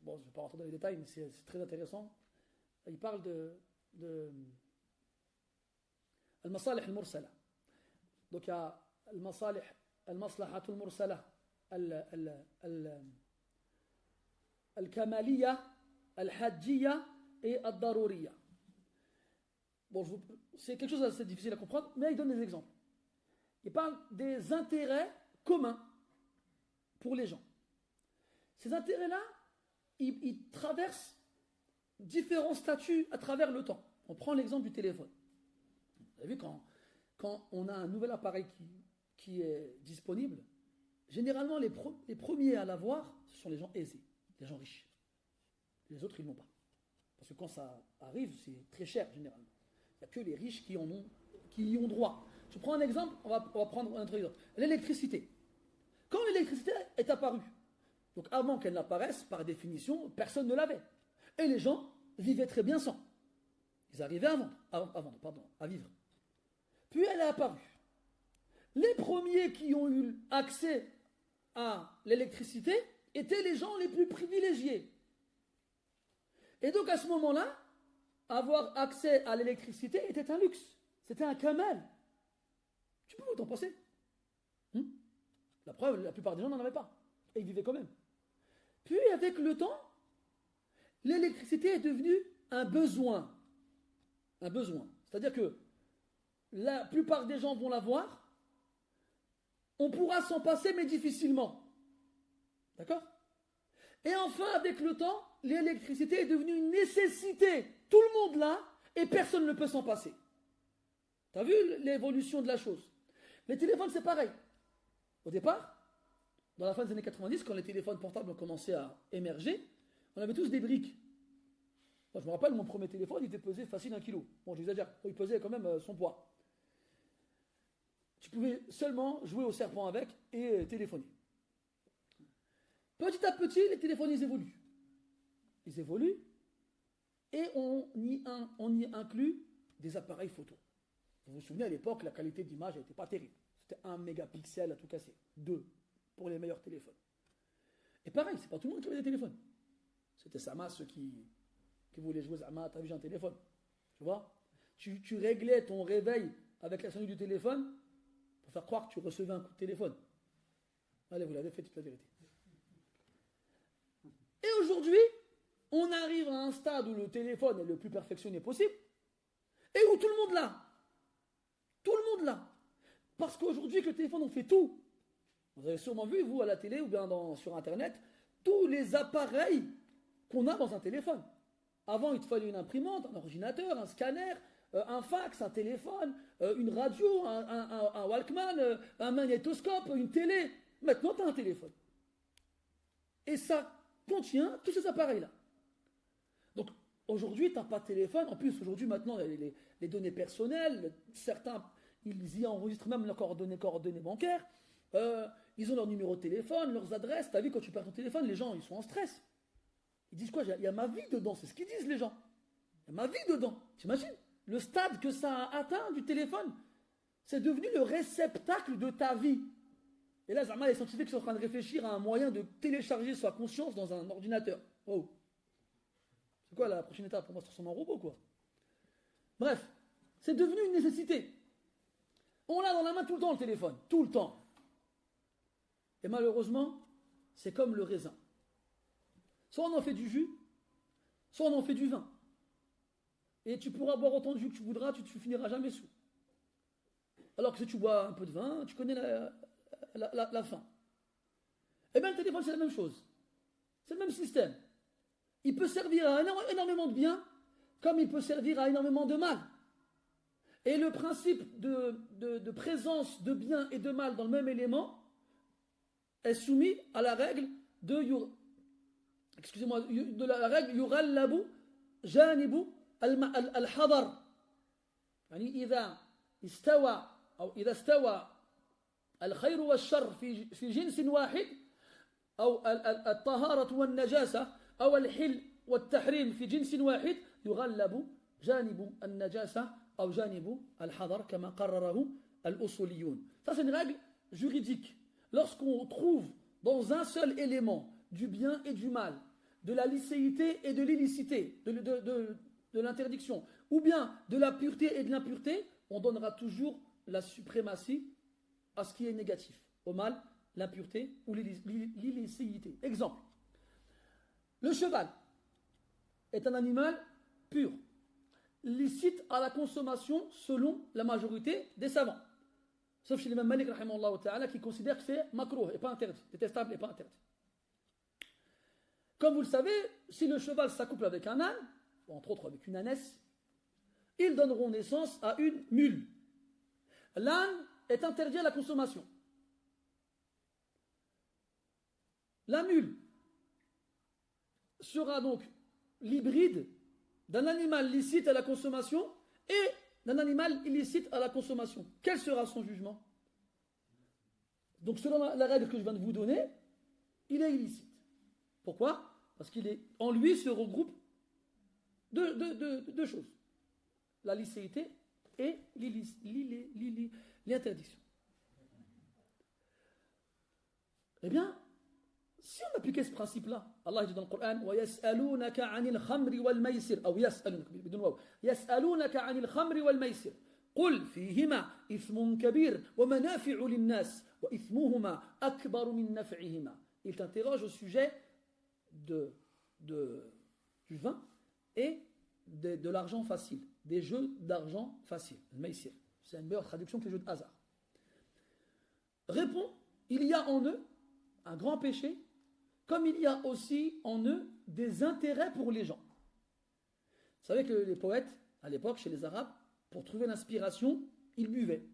bon, je ne vais pas rentrer dans les détails, mais c'est très intéressant. Il parle de al-masalih al-mursala. Donc il y a المصالح المصلحة المرسلة الكمالية الحاجية et الضرورية. Bon, c'est quelque chose d'assez difficile à comprendre, mais il donne des exemples. Il parle des intérêts communs pour les gens. Ces intérêts-là, ils traversent différents statuts à travers le temps. On prend l'exemple du téléphone. Vous avez vu, quand on a un nouvel appareil qui est disponible, généralement les premiers à l'avoir, ce sont les gens aisés, les gens riches. Les autres, ils ne l'ont pas. Parce que quand ça arrive, c'est très cher généralement. Il n'y a que les riches qui y ont droit. Je prends un exemple, on va prendre un autre exemple. L'électricité. Quand l'électricité est apparue, donc avant qu'elle n'apparaisse, par définition, personne ne l'avait. Et les gens vivaient très bien sans. Ils arrivaient à vivre. Puis elle est apparue. Les premiers qui ont eu accès à l'électricité étaient les gens les plus privilégiés. Et donc à ce moment-là, avoir accès à l'électricité était un luxe. C'était un kamal. Tu peux t'en passer. La preuve, la plupart des gens n'en avaient pas. Et ils vivaient quand même. Puis avec le temps, l'électricité est devenue un besoin. Un besoin. C'est-à-dire que la plupart des gens vont l'avoir. On pourra s'en passer, mais difficilement. D'accord? Et enfin, avec le temps, l'électricité est devenue une nécessité. Tout le monde l'a, et personne ne peut s'en passer. Tu as vu l'évolution de la chose? Les téléphones, c'est pareil. Au départ, dans la fin des années 90, quand les téléphones portables ont commencé à émerger, on avait tous des briques. Moi, je me rappelle, mon premier téléphone, il était pesé facile 1 kilo. Bon, j'exagère. Il pesait quand même son poids. Tu pouvais seulement jouer au serpent avec et téléphoner. Petit à petit, les téléphones, ils évoluent. Ils évoluent et on y inclut des appareils photo. Vous vous souvenez, à l'époque, la qualité d'image n'était pas terrible. C'était 1 mégapixel à tout casser. 2 pour les meilleurs téléphones. Et pareil, c'est pas tout le monde qui avait des téléphones. C'était Sama, ceux qui voulaient jouer Sama, t'as vu, j'ai un téléphone. Tu vois? Tu réglais ton réveil avec la sonnerie du téléphone pour faire croire que tu recevais un coup de téléphone. Allez, vous l'avez fait, toute la vérité. Et aujourd'hui, on arrive à un stade où le téléphone est le plus perfectionné possible et où tout le monde l'a. Tout le monde l'a. Parce qu'aujourd'hui, avec le téléphone, on fait tout. Vous avez sûrement vu, vous, à la télé ou bien sur Internet, tous les appareils qu'on a dans un téléphone. Avant, il te fallait une imprimante, un ordinateur, un scanner, un fax, un téléphone, une radio, un Walkman, un magnétoscope, une télé. Maintenant, tu as un téléphone. Et ça contient tous ces appareils-là. Donc, aujourd'hui, tu n'as pas de téléphone. En plus, aujourd'hui, maintenant, les données personnelles, certains, ils y enregistrent même leurs coordonnées bancaires. Ils ont leur numéro de téléphone, leurs adresses. Tu as vu, quand tu perds ton téléphone, les gens, ils sont en stress. Ils disent quoi? Il y a ma vie dedans. C'est ce qu'ils disent, les gens. Il y a ma vie dedans. T'imagines? Le stade que ça a atteint du téléphone, c'est devenu le réceptacle de ta vie. Et là, les scientifiques sont en train de réfléchir à un moyen de télécharger sa conscience dans un ordinateur. Oh. C'est quoi la prochaine étape? Pour moi, ça ressemble à un robot, quoi. Bref, c'est devenu une nécessité. On l'a dans la main tout le temps, le téléphone. Tout le temps. Et malheureusement, c'est comme le raisin. Soit on en fait du jus, soit on en fait du vin. Et tu pourras boire autant de jus que tu voudras, tu ne finiras jamais sous. Alors que si tu bois un peu de vin, tu connais la fin. Eh bien, le téléphone, c'est la même chose. C'est le même système. Il peut servir à énormément de bien, comme il peut servir à énormément de mal. Et le principe de présence de bien et de mal dans le même élément est soumis à la règle de la règle yughallabu janibu al-hadar. يعني إذا استوى الخير والشر في جنس واحد أو الطهارة والنجاسة أو الحل والتحريم في جنس واحد يغلب جانب النجاسة أو جانب الحذر كما قرره الأصوليون. Ça c'est une règle juridique. Lorsqu'on trouve dans un seul élément du bien et du mal, de la licéité et de l'illicité, de l'interdiction, ou bien de la pureté et de l'impureté, on donnera toujours la suprématie à ce qui est négatif, au mal, l'impureté ou l'illicéité. Exemple, le cheval est un animal pur, licite à la consommation selon la majorité des savants. Sauf chez l'imam Malik qui considère que c'est makrouh et pas interdit, détestable et pas interdit. Comme vous le savez, si le cheval s'accouple avec un âne, ou entre autres avec une ânesse, ils donneront naissance à une mule. L'âne est interdit à la consommation. La mule sera donc l'hybride d'un animal licite à la consommation et d'un animal illicite à la consommation. Quel sera son jugement? Donc selon la règle que je viens de vous donner, il est illicite. Pourquoi? Parce en lui se regroupe deux choses. La licéité et l'interdiction. Eh bien, si on appliquait ce principe-là, Allah dit dans le Coran وَيَسْأَلُونَكَ عَنِ الْخَمْرِ وَالْمَيْسِرِ أو يسألونك بدون واو يسألونك عن الخمر والميسر قل فيهما إثم كبير ومنافع للناس وإثمهما أكبر من نفعهما. Il t'interroge au sujet du vin et de l'argent facile, des jeux d'argent facile, le maïsir. C'est une meilleure traduction que les jeux de hasard. Réponds, il y a en eux un grand péché, comme il y a aussi en eux des intérêts pour les gens. Vous savez que les poètes, à l'époque, chez les Arabes, pour trouver l'inspiration, ils buvaient.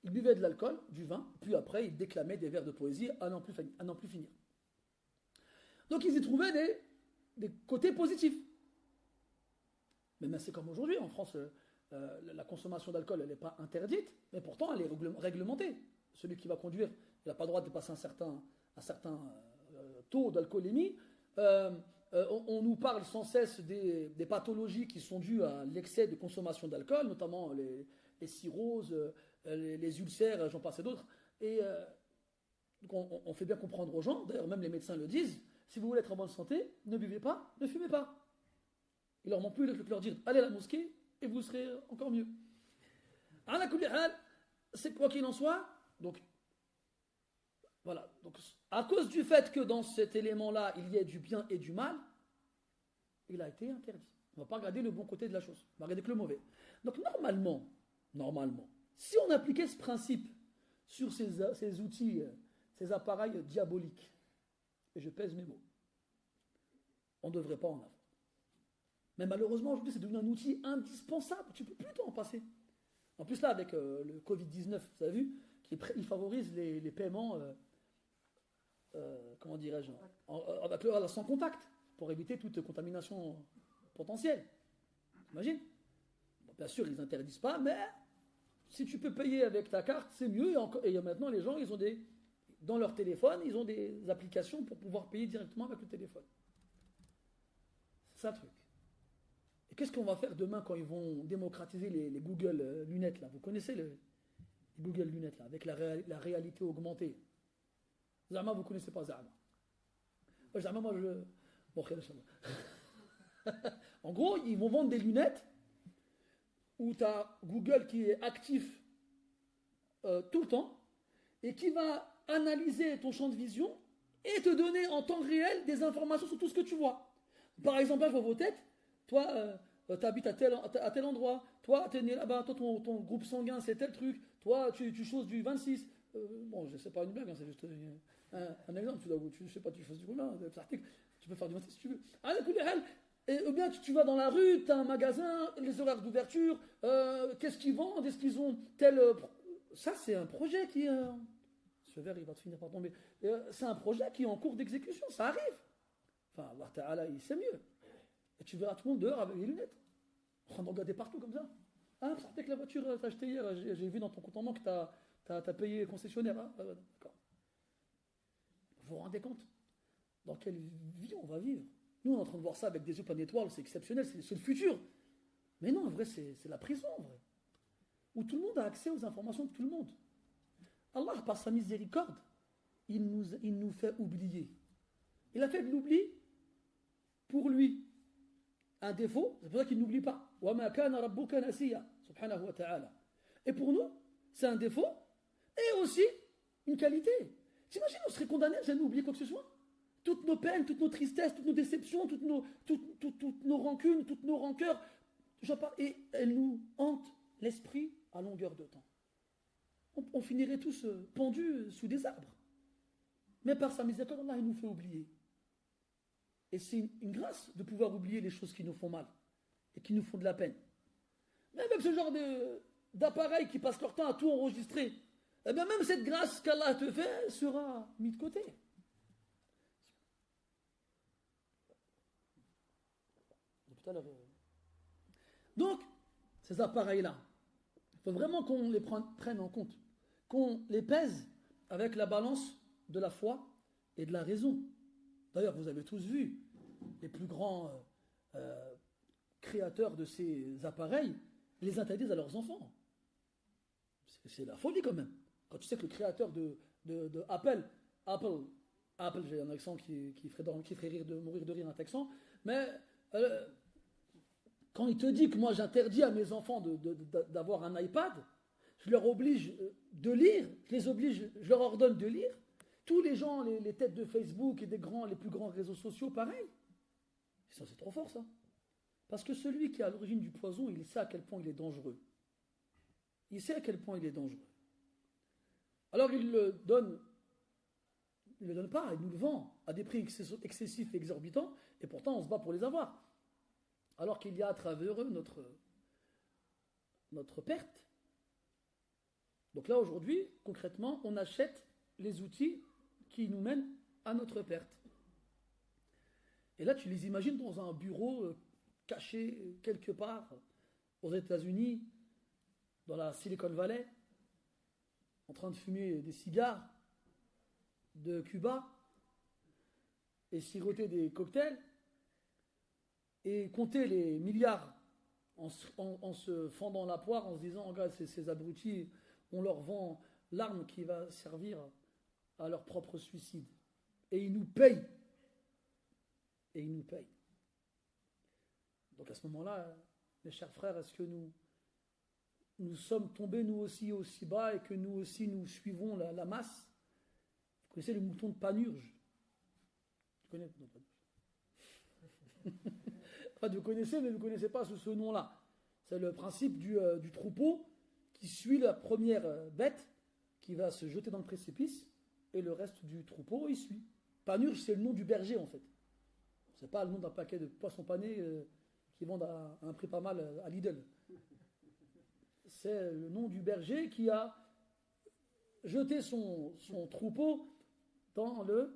Ils buvaient de l'alcool, du vin, puis après, ils déclamaient des vers de poésie à n'en plus finir. Donc, ils y trouvaient des côtés positifs. Mais c'est comme aujourd'hui, en France, la consommation d'alcool, elle n'est pas interdite, mais pourtant, elle est réglementée. Celui qui va conduire, il n'a pas le droit de dépasser un certain taux d'alcoolémie. On nous parle sans cesse des pathologies qui sont dues à l'excès de consommation d'alcool, notamment les cirrhoses, les ulcères, j'en passe et d'autres. Et donc on fait bien comprendre aux gens, d'ailleurs même les médecins le disent, si vous voulez être en bonne santé, ne buvez pas, ne fumez pas. Il leur manque plus que de leur dire allez à la mosquée et vous serez encore mieux. C'est quoi qu'il en soit, donc voilà. Donc à cause du fait que dans cet élément-là, il y ait du bien et du mal, il a été interdit. On ne va pas regarder le bon côté de la chose, on va regarder que le mauvais. Donc normalement, si on appliquait ce principe sur ces outils, ces appareils diaboliques, et je pèse mes mots, on ne devrait pas en avoir. Mais malheureusement, aujourd'hui, c'est devenu un outil indispensable. Tu ne peux plus t'en passer. En plus, là, avec le Covid-19, vous avez vu, il favorise les paiements comment dirais-je, sans contact, pour éviter toute contamination potentielle. T'imagines? Bon, bien sûr, ils n'interdisent pas, mais si tu peux payer avec ta carte, c'est mieux. Et maintenant, les gens, ils ont dans leur téléphone, ils ont des applications pour pouvoir payer directement avec le téléphone. C'est ça le truc. Et qu'est-ce qu'on va faire demain quand ils vont démocratiser les Google lunettes là? Vous connaissez les Google lunettes là, avec la réalité augmentée. Zama, vous ne connaissez pas Zama. Zama, moi je. Bon, en gros, ils vont vendre des lunettes où tu as Google qui est actif tout le temps et qui va analyser ton champ de vision et te donner en temps réel des informations sur tout ce que tu vois. Par exemple, je vois vos têtes. Toi, tu habites à tel endroit. Toi, tu es né là-bas. Toi, ton groupe sanguin, c'est tel truc. Toi, tu choses du 26. Bon, je ne sais pas une blague, hein, c'est juste un exemple. Je ne sais pas, tu choses du combien. Tu peux faire du 26 si tu veux. Ou bien tu vas dans la rue, tu as un magasin, les horaires d'ouverture, qu'est-ce qu'ils vendent, est-ce qu'ils ont tel. Ça, c'est un projet qui. Ce verre, il va te finir par tomber. C'est un projet qui est en cours d'exécution, ça arrive. Enfin, Allah Ta'ala, il sait mieux. Et tu verras tout le monde dehors avec les lunettes. En train de regarder partout comme ça. Ah, peut-être que la voiture que tu as achetée hier, j'ai vu dans ton compte en banque que tu as payé concessionnaire. Hein. D'accord. Vous vous rendez compte dans quelle vie on va vivre? Nous, on est en train de voir ça avec des yeux pleins d'étoiles, c'est exceptionnel, c'est le futur. Mais non, en vrai, c'est la prison, en vrai. Où tout le monde a accès aux informations de tout le monde. Allah, par sa miséricorde, il nous fait oublier. Il a fait de l'oubli pour lui un défaut, c'est pour ça qu'il n'oublie pas. وَمَا كَانَ رَبُّكَ نَسِيًّا subhanahu wa ta'ala. Et pour nous, c'est un défaut et aussi une qualité. T'imagines, on serait condamné à jamais oublier quoi que ce soit? Toutes nos peines, toutes nos tristesses, toutes nos déceptions, toutes nos rancunes, toutes nos rancœurs, et elles nous hantent l'esprit à longueur de temps. On finirait tous pendus sous des arbres. Mais par sa miséricorde, Allah, il nous fait oublier. Et c'est une grâce de pouvoir oublier les choses qui nous font mal et qui nous font de la peine. Mais même ce genre d'appareils qui passent leur temps à tout enregistrer, eh bien même cette grâce qu'Allah te fait sera mise de côté. Donc, ces appareils-là, il faut vraiment qu'on les prenne en compte, qu'on les pèse avec la balance de la foi et de la raison. D'ailleurs, vous avez tous vu les plus grands créateurs de ces appareils les interdisent à leurs enfants. C'est la folie quand même. Quand tu sais que le créateur de Apple, j'ai un accent qui ferait rire mourir de rire un texan, mais quand il te dit que moi j'interdis à mes enfants d'avoir un iPad, je leur oblige de lire, je leur ordonne de lire. Tous les gens, les têtes de Facebook et les plus grands réseaux sociaux, pareil. Ça, c'est trop fort, ça. Parce que celui qui est à l'origine du poison, il sait à quel point il est dangereux. Il sait à quel point il est dangereux. Alors il le donne pas, il nous le vend à des prix excessifs et exorbitants, et pourtant on se bat pour les avoir. Alors qu'il y a à travers eux notre perte. Donc là, aujourd'hui, concrètement, on achète les outils qui nous mènent à notre perte. Et là, tu les imagines dans un bureau caché quelque part aux États-Unis, dans la Silicon Valley, en train de fumer des cigares de Cuba et siroter des cocktails et compter les milliards en se fendant la poire, en se disant, regarde, ces abrutis, on leur vend l'arme qui va servir à leur propre suicide. Et ils nous payent. Et ils nous payent. Donc à ce moment-là, mes chers frères, est-ce que nous sommes tombés nous aussi bas et que nous aussi nous suivons la masse? Vous connaissez le mouton de Panurge? Tu connais? Non, pas. Enfin, vous connaissez, mais vous ne connaissez pas ce nom-là. C'est le principe du troupeau qui suit la première bête qui va se jeter dans le précipice et le reste du troupeau, il suit. Panurge, c'est le nom du berger en fait. C'est pas le nom d'un paquet de poissons panés qui vendent à un prix pas mal à Lidl. C'est le nom du berger qui a jeté son troupeau dans le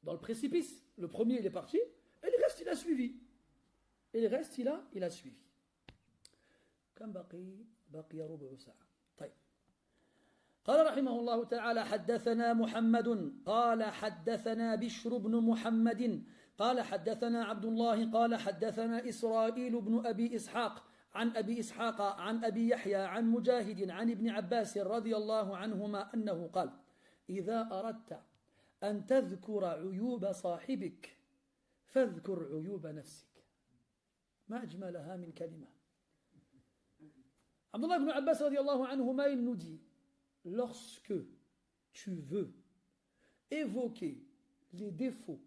dans le précipice. Le premier, il est parti, et le reste, il a suivi. Et le reste, il a suivi. كم بقي ربع ساعة. طيب. قال رحمه الله تعالى: حدثنا محمد قال حدثنا بشر بن محمد قال حدثنا عبد الله قال حدثنا إسرائيل بن أبي إسحاق عن أبي إسحاق عن أبي يحيى عن مجاهد عن ابن عباس رضي الله عنهما أنه قال: إذا أردت أن تذكر عيوب صاحبك فاذكر عيوب نفسك. ما أجملها من كلمة. Abdullah ibn Abbas radiallahu anhuma, il nous dit: lorsque tu veux évoquer les défauts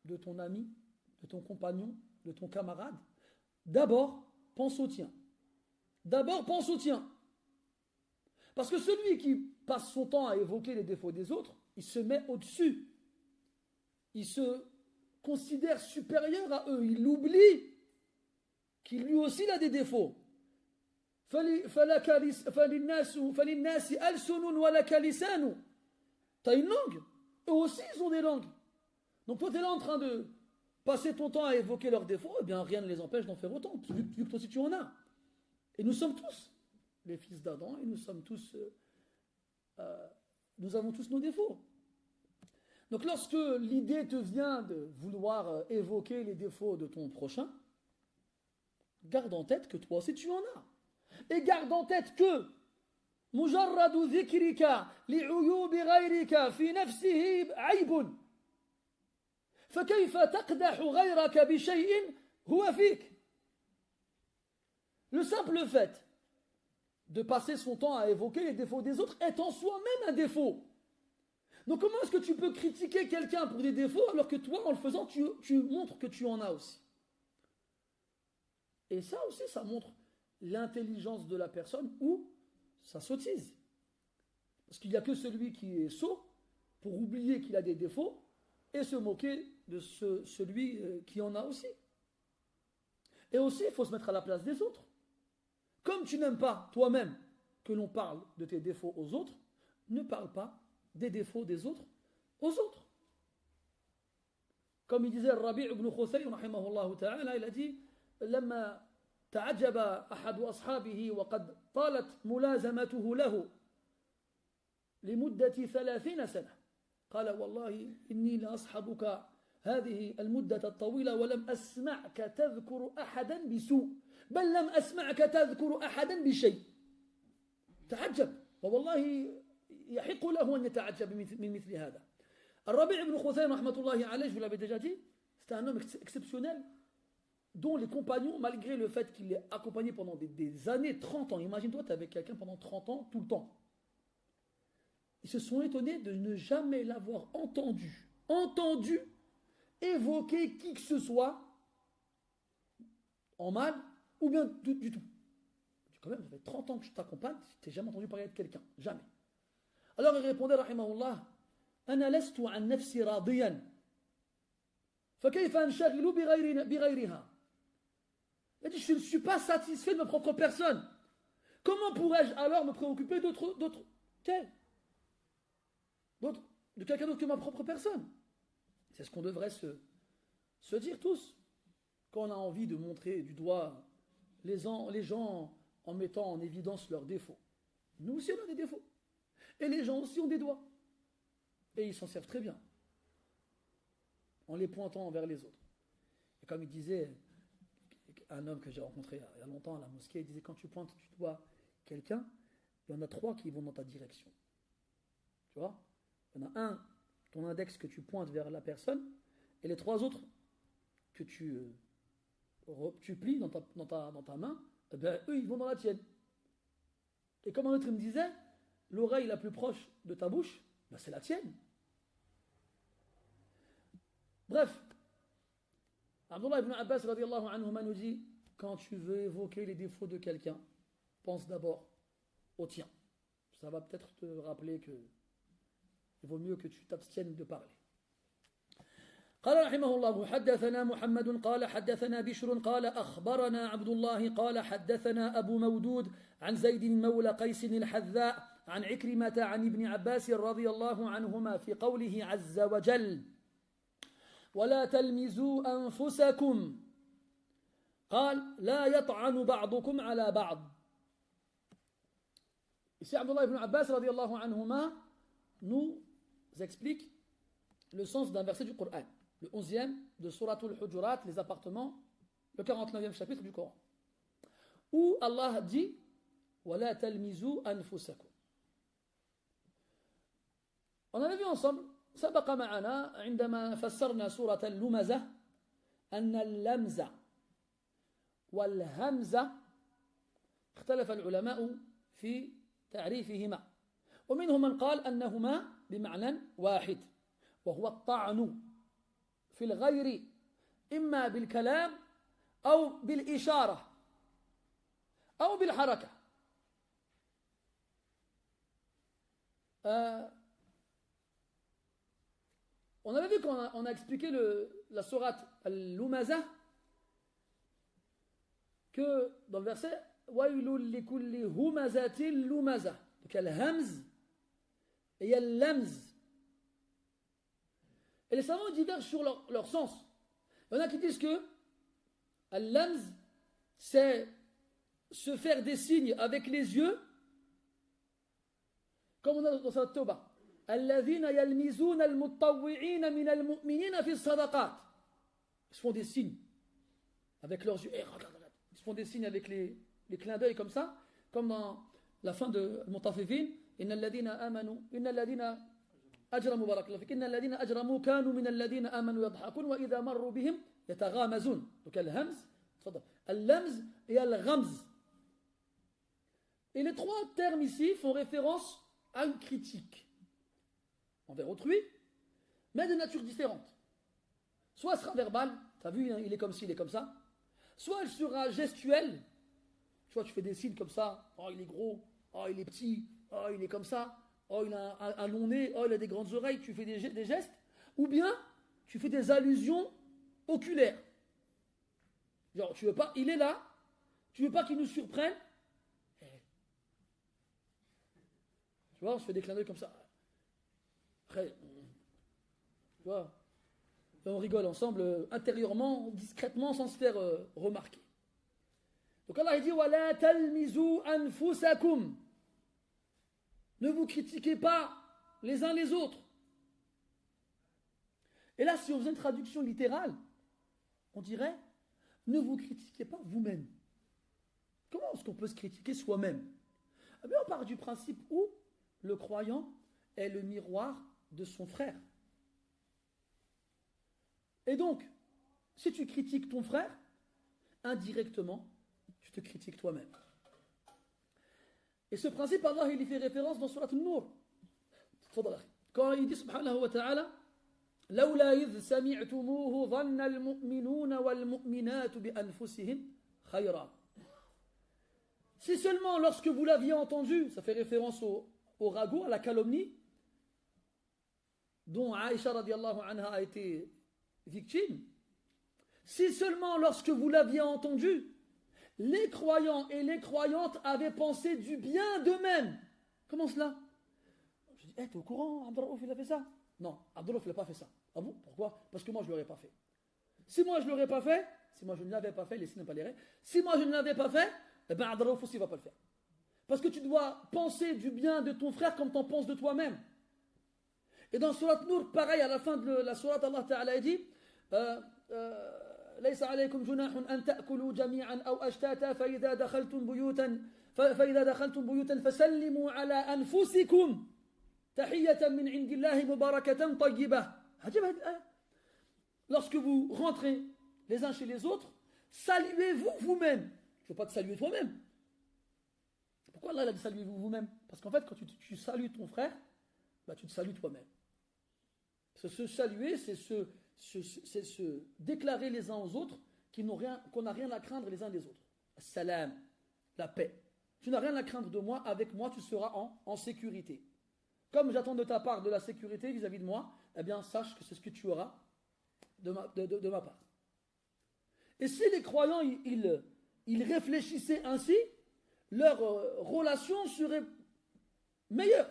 de ton ami, de ton compagnon, de ton camarade, d'abord pense au tien. D'abord pense au tien. Parce que celui qui passe son temps à évoquer les défauts des autres, il se met au-dessus. Il se considère supérieur à eux. Il oublie qu'il lui aussi a des défauts. فَلِلنَّاسِ أَلْسُنٌ وَلَكَ لِسَانٌ. T'as une langue. Eux aussi, ils ont des langues. Donc toi, tu es là en train de passer ton temps à évoquer leurs défauts, eh bien rien ne les empêche d'en faire autant, vu que toi aussi tu en as. Et nous sommes tous les fils d'Adam, et nous sommes tous, nous avons tous nos défauts. Donc lorsque l'idée te vient de vouloir évoquer les défauts de ton prochain, garde en tête que toi aussi tu en as. Et garde en tête que مجرد ذكرك لعيوب غيرك في نفسه عيب. فكيف تقدح غيرك بشيء هو فيك. Le simple fait de passer son temps à évoquer les défauts des autres est en soi-même un défaut. Donc comment est-ce que tu peux critiquer quelqu'un pour des défauts alors que toi, en le faisant, tu montres que tu en as aussi. Et ça aussi, ça montre l'intelligence de la personne ou sa sottise. Parce qu'il n'y a que celui qui est sot pour oublier qu'il a des défauts et se moquer de celui qui en a aussi. Et aussi, il faut se mettre à la place des autres. Comme tu n'aimes pas toi-même que l'on parle de tes défauts aux autres, ne parle pas des défauts des autres aux autres. Comme il disait Rabi' ibn Khusay, rahimahullah ta'ala, il a dit: لما تعجب أحد أصحابه وقد طالت ملازمته له لمدة 30 سنة قال: والله إني لأصحبك هذه المدة الطويلة ولم أسمعك تذكر أحدا بسوء بل لم أسمعك تذكر أحدا بشيء. تعجب، والله يحق له أن يتعجب من مثل هذا. الربيع بن خثيم رحمة الله عليه, je vous l'avais déjà dit, c'était un homme exceptionnel dont les compagnons, malgré le fait qu'il l'ait accompagné pendant des années, 30 ans, imagine-toi, tu es avec quelqu'un pendant 30 ans, tout le temps. Ils se sont étonnés de ne jamais l'avoir entendu évoquer qui que ce soit en mal ou bien du tout. Quand même, ça fait 30 ans que je t'accompagne, tu n'as jamais entendu parler de quelqu'un, jamais. Alors il répondait, rahimahullah: أنا لست عن نفسي راضيا فكيف أنشغل بغيرها. Il a dit: je ne suis pas satisfait de ma propre personne. Comment pourrais-je alors me préoccuper de quelqu'un d'autre que ma propre personne? C'est ce qu'on devrait se dire tous quand on a envie de montrer du doigt les gens en mettant en évidence leurs défauts. Nous aussi on a des défauts. Et les gens aussi ont des doigts. Et ils s'en servent très bien en les pointant vers les autres. Et comme il disait un homme que j'ai rencontré il y a longtemps à la mosquée, il disait: quand tu pointes du doigt quelqu'un, il y en a 3 qui vont dans ta direction. Tu vois? Il y en a un, ton index que tu pointes vers la personne, et les 3 autres que tu plies dans ta main, eh bien, eux, ils vont dans la tienne. Et comme un autre me disait, l'oreille la plus proche de ta bouche, ben, c'est la tienne. Bref, Abdullah ibn Abbas radiallahu anhuma nous dit: quand tu veux évoquer les défauts de quelqu'un, pense d'abord au tien. Ça va peut-être te rappeler que il vaut mieux que tu t'abstiennes de parler. قال رحمه الله: حدثنا محمد قال حدثنا بشر قال أخبرنا عبد الله قال حدثنا أبو مودود عن زيد مولى قيس الحذاء عن عكرمة عن ابن عباس رضي الله عنهما في قوله عز وجل: ولا تلمزوا أنفسكم قال لا يطعن بعضكم على بعض. Ici Abdullah ibn Abbas radiallahu anhuma nous explique le sens d'un verset du Coran, le 11e de Suratul Hujurat, les appartements, le 49e chapitre du Coran, où Allah dit وَلَا تَلْمِزُوا أَنفُسَكُمْ. On en a vu ensemble سبق معنا عندما فسرنا سورة اللمزة أن اللمزة والهمزة اختلف العلماء في تعريفهما، ومنهم من قال أنهما بمعنى واحد وهو الطعن في الغير إما بالكلام أو بالإشارة أو بالحركة. On avait vu qu'on a expliqué la sourate Al-Lumaza que dans le verset Wailul likulli humazatil lumaza, donc il y a le hamz et il y a le lamz. Et les savants divergent sur leur sens. Il y en a qui disent que al-lamz c'est se faire des signes avec les yeux, comme on a dans sa Tawbah. الذين يلمزون المتطوعين من المؤمنين في الصدقات. Ils font des signes avec leurs yeux. Regarde. Ils font des signes avec les clins d'œil comme ça, comme dans la fin de Al-Mutaffifin. إن الذين آمنوا إن الذين أجرموا بارك الله فيك إن الذين أجرموا كانوا من الذين آمنوا يضحكون وإذا مروا بهم يتغامزون. Donc الهمز, اللمز et الغمز. Et les trois termes ici font référence à une critique envers autrui, mais de nature différente. Soit elle sera verbale, tu as vu, il est comme ci, il est comme ça. Soit elle sera gestuelle, tu vois, tu fais des signes comme ça, oh il est gros, oh il est petit, oh il est comme ça, oh il a un long nez, oh il a des grandes oreilles, tu fais des gestes, ou bien tu fais des allusions oculaires. Genre, tu veux pas, il est là, tu veux pas qu'il nous surprenne. Tu vois, on se fait des clins d'œil comme ça. Après, tu vois, on rigole ensemble intérieurement, discrètement, sans se faire remarquer. Donc Allah dit وَلَا تَلْمِزُوا أَنفُسَكُمْ. Ne vous critiquez pas les uns les autres. Et là, si on faisait une traduction littérale, on dirait ne vous critiquez pas vous-même. Comment est-ce qu'on peut se critiquer soi-même? Eh bien, on part du principe où le croyant est le miroir de son frère. Et donc, si tu critiques ton frère, indirectement, tu te critiques toi-même. Et ce principe, Allah, il y fait référence dans Surat An-Nur. Quand il dit, subhanahu wa ta'ala, لولا إذ سمعتموه ظن المؤمنون والمؤمنات بأنفسهم خيرا. Si seulement lorsque vous l'aviez entendu, ça fait référence au ragot, à la calomnie, dont Aïcha radiallahu anha a été victime, si seulement lorsque vous l'aviez entendu, les croyants et les croyantes avaient pensé du bien d'eux-mêmes. Comment cela? Je dis, t'es au courant, Abdurraouf il a fait ça? Non, Abdurraouf il n'a pas fait ça. Ah bon? Pourquoi? Parce que moi je ne l'aurais pas fait. Si moi je ne l'aurais pas fait, si moi je ne l'avais pas fait, laissez ne pas les rêves, si moi je ne l'avais pas fait, eh bien Abdurraouf aussi ne va pas le faire. Parce que tu dois penser du bien de ton frère comme tu en penses de toi-même. Et dans Surat Nur, pareil, à la fin de la Surat, Allah Ta'ala dit ليس عليكم جناح أن تأكلوا جميعا أو أشتاتا فإذا دخلتم بيوتا فسلموا على أنفسكم تحية من عند الله مباركة طيبة. Lorsque vous rentrez les uns chez les autres, saluez-vous vous-même. Je ne veux pas te saluer toi-même. Pourquoi Allah a dit saluez-vous vous-même? Parce qu'en fait, quand tu salues ton frère, bah, tu te salues toi-même. Se saluer, c'est se déclarer les uns aux autres qu'on n'a rien à craindre les uns des autres. Salam, la paix. Tu n'as rien à craindre de moi, avec moi tu seras en sécurité. Comme j'attends de ta part de la sécurité vis-à-vis de moi, eh bien sache que c'est ce que tu auras de ma part. Et si les croyants ils réfléchissaient ainsi, leur relation serait meilleure.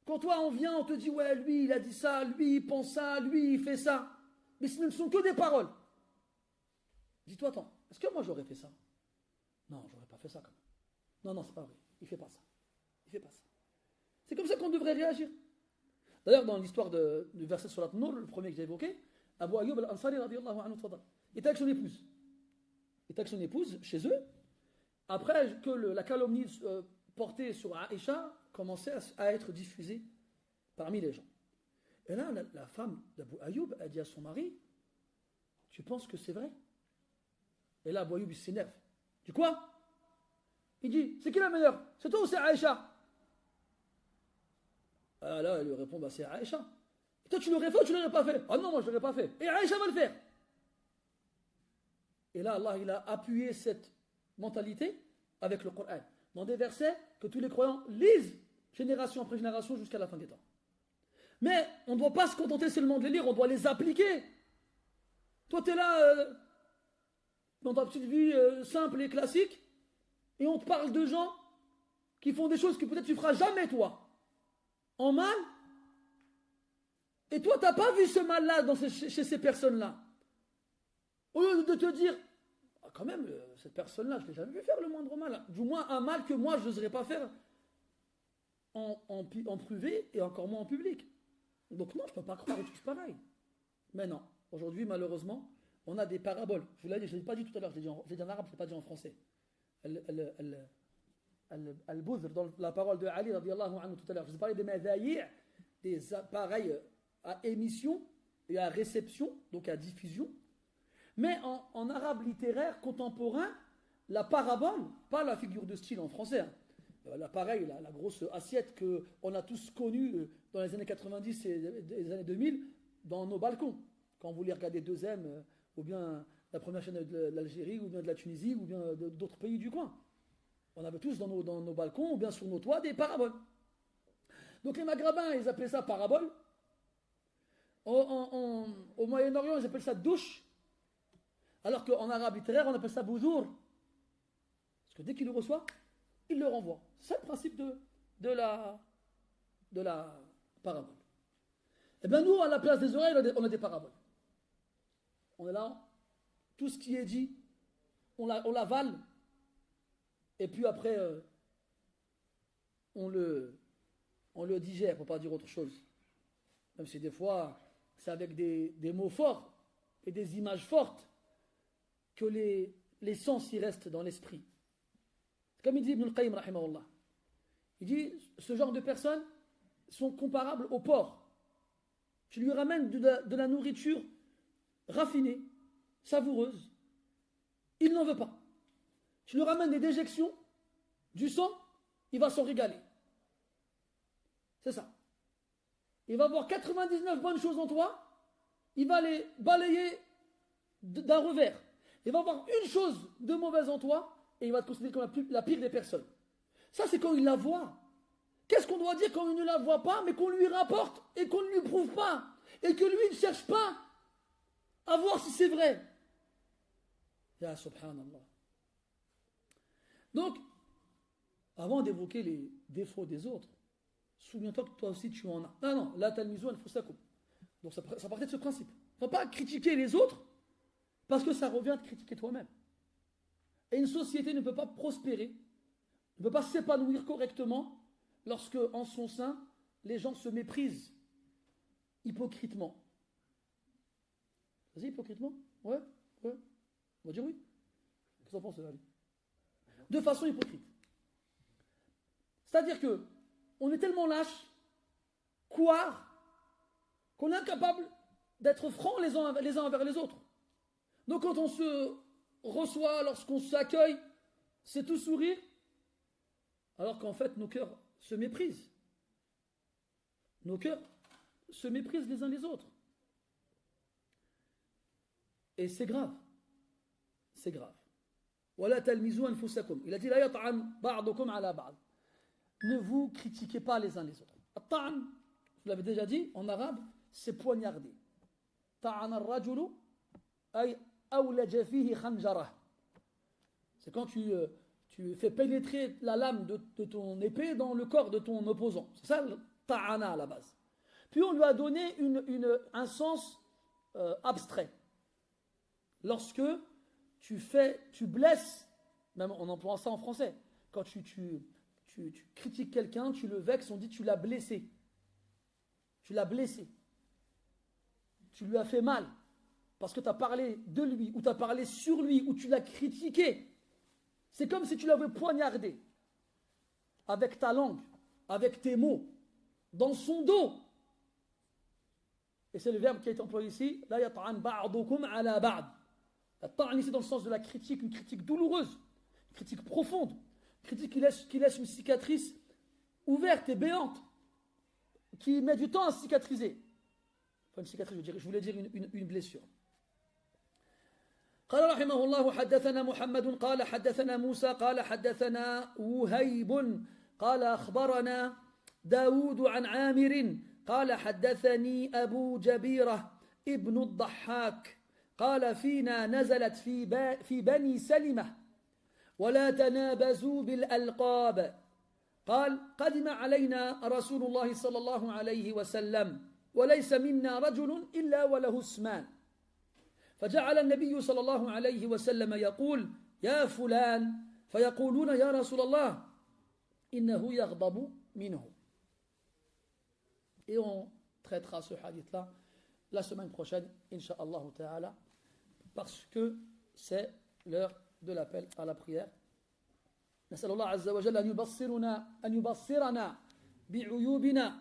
Quand toi on vient, on te dit ouais lui il a dit ça, lui il pense ça, lui il fait ça. mais ce ne sont que des paroles. Dis-toi, attends, est-ce que moi j'aurais fait ça? Non, j'aurais pas fait ça quand même. Non, non, c'est pas vrai. Il fait pas ça. Il fait pas ça. C'est comme ça qu'on devrait réagir. D'ailleurs, dans l'histoire du verset sur la Nur, le premier que j'ai évoqué, Abu Ayyub al-Ansari, radiyallahu anhu, il était avec son épouse. Il était avec son épouse chez eux. Après que la calomnie portée sur Aïcha commençait à être diffusée parmi les gens. Et là, la femme d'Abu Ayyub a dit à son mari, tu penses que c'est vrai? Et là, Abu Ayyub, il s'énerve. Tu dis quoi? Il dit, c'est qui la meilleure? C'est toi ou c'est Aïcha? Ah là, elle lui répond, bah, c'est Aïcha. Et toi, tu l'aurais fait ou tu l'aurais pas fait? Ah non, moi, je l'aurais pas fait. Et Aïcha va le faire. Et là, Allah, il a appuyé cette mentalité avec le Coran. Dans des versets que tous les croyants lisent, génération après génération, jusqu'à la fin des temps. Mais on ne doit pas se contenter seulement de les lire, on doit les appliquer. Toi, tu es là, dans ta petite vie simple et classique, et on te parle de gens qui font des choses que peut-être tu ne feras jamais, toi. En mal, et toi, tu n'as pas vu ce mal-là chez ces personnes-là. Au lieu de te dire, ah, quand même, cette personne-là, je ne l'ai jamais vu faire le moindre mal. Du moins, un mal que moi, je n'oserais pas faire en privé et encore moins en public. Donc non, je ne peux pas croire aux choses pareilles. Mais non, aujourd'hui, malheureusement, on a des paraboles. Je vous l'ai dit, je ne l'ai pas dit tout à l'heure, je l'ai dit en arabe, je ne l'ai pas dit en français. Al-Boudr, dans la parole de Ali, radiallahu anhu, tout à l'heure. Je vous ai parlé des madhayi', des appareils à émission et à réception, donc à diffusion. Mais en arabe littéraire contemporain, la parabole, pas la figure de style en français, hein. L'appareil, la grosse assiette qu'on a tous connue dans les années 90 et les années 2000 dans nos balcons. Quand vous voulez regarder 2M, ou bien la première chaîne de l'Algérie, ou bien de la Tunisie, ou bien d'autres pays du coin. On avait tous dans nos balcons, ou bien sur nos toits, des paraboles. Donc les Maghrébins, ils appelaient ça parabole. Au Moyen-Orient, ils appellent ça douche. Alors qu'en arabe littéraire, on appelle ça boudour. Parce que dès qu'il le reçoit, il le renvoie. C'est le principe de la parabole. Eh bien nous, à la place des oreilles, on a des paraboles. On est là, tout ce qui est dit, on l'avale, et puis après, on le digère, pour ne pas dire autre chose. Même si des fois, c'est avec des mots forts et des images fortes que les sens y restent dans l'esprit. Comme il dit Ibn al-Qayyim, rahimahullah. Il dit, ce genre de personnes sont comparables au porc. Tu lui ramènes de la nourriture raffinée, savoureuse. Il n'en veut pas. Tu lui ramènes des déjections, du sang, il va s'en régaler. C'est ça. Il va voir 99 bonnes choses en toi, il va les balayer d'un revers. Il va voir une chose de mauvaise en toi, et il va te considérer comme la pire des personnes. Ça, c'est quand il la voit. Qu'est-ce qu'on doit dire quand il ne la voit pas, mais qu'on lui rapporte et qu'on ne lui prouve pas, et que lui ne cherche pas à voir si c'est vrai? Ya subhanallah. Donc, avant d'évoquer les défauts des autres, souviens-toi que toi aussi tu en as. Non, la talmizu anfusakum. Donc ça partait de ce principe. Il ne faut pas critiquer les autres parce que ça revient de critiquer toi-même. Et une société ne peut pas prospérer, ne peut pas s'épanouir correctement lorsque, en son sein, les gens se méprisent hypocritement. Vas-y, hypocritement? Ouais. On va dire oui. Qu'est-ce que tu en penses, Ali? De façon hypocrite. C'est-à-dire que on est tellement lâche, couard, qu'on est incapable d'être francs les uns envers les autres. Donc quand on se reçoit, lorsqu'on s'accueille, c'est tout sourire, alors qu'en fait nos cœurs se méprisent. Nos cœurs se méprisent les uns les autres. Et c'est grave. C'est grave. وَلَا تَلْمِزُوا أَنفُسَكُمْ. Il a dit, لَا يَطْعَنْ بَعْضُكُمْ عَلَى بَعْضٍ. Ne vous critiquez pas les uns les autres. At-ta'n, je l'avais déjà dit, en arabe, c'est poignarder. Ta'ana ar-rajulu ay awlaja fihi khanjarah. C'est quand tu fais pénétrer la lame de ton épée dans le corps de ton opposant. C'est ça le ta'ana à la base. Puis on lui a donné un sens abstrait. Lorsque tu blesses, même en employant ça en français, quand tu critiques quelqu'un, tu le vexes, on dit tu l'as blessé. Tu l'as blessé. Tu lui as fait mal. Parce que tu as parlé de lui, ou tu as parlé sur lui, ou tu l'as critiqué. C'est comme si tu l'avais poignardé. Avec ta langue, avec tes mots, dans son dos. Et c'est le verbe qui est employé ici. La yat'an ba'dukum ala ba'd. La ta'an ici dans le sens de la critique, une critique douloureuse, une critique profonde, une critique qui laisse une cicatrice ouverte et béante, qui met du temps à cicatriser. Pas une cicatrice, je voulais dire une blessure. قال رحمه الله حدثنا محمد قال حدثنا موسى قال حدثنا وهيب قال أخبرنا داود عن عامر قال حدثني أبو جبيرة ابن الضحاك قال فينا نزلت في بني سلمة ولا تنابزوا بالألقاب قال قدم علينا رسول الله صلى الله عليه وسلم وليس منا رجل إلا وله اسمان فجعل النبي صلى الله عليه وسلم يقول يا فلان فيقولون يا رسول الله إنه يغضب منه. Et on traitera ce hadith-là la semaine prochaine, Inch'Allah ta'ala, parce que c'est l'heure de l'appel à la prière. نسأل الله عز وجل أن يبصرنا بعيوبنا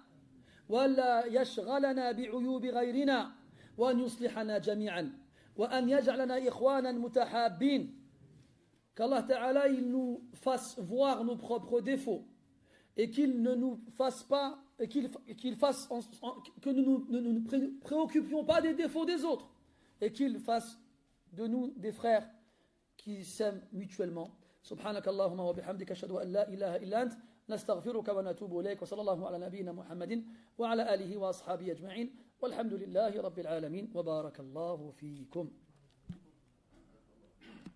ولا يشغلنا بعيوب غيرنا وأن يصلحنا جميعا وأن يجعلنا إخوانا متحابين. Qu'Allah Ta'ala il nous fasse voir nos propres défauts et qu'il ne nous fasse pas et qu'il fasse que nous ne nous préoccupions pas des défauts des autres et qu'il fasse de nous des frères qui s'aiment mutuellement. سبحانك اللهم وبحمدك أشهد أن لا إله إلا أنت نستغفرك ونتوب إليك وصلى الله على نبينا محمد وعلى آله وأصحابه أجمعين والحمد لله رب العالمين وبارك الله فيكم.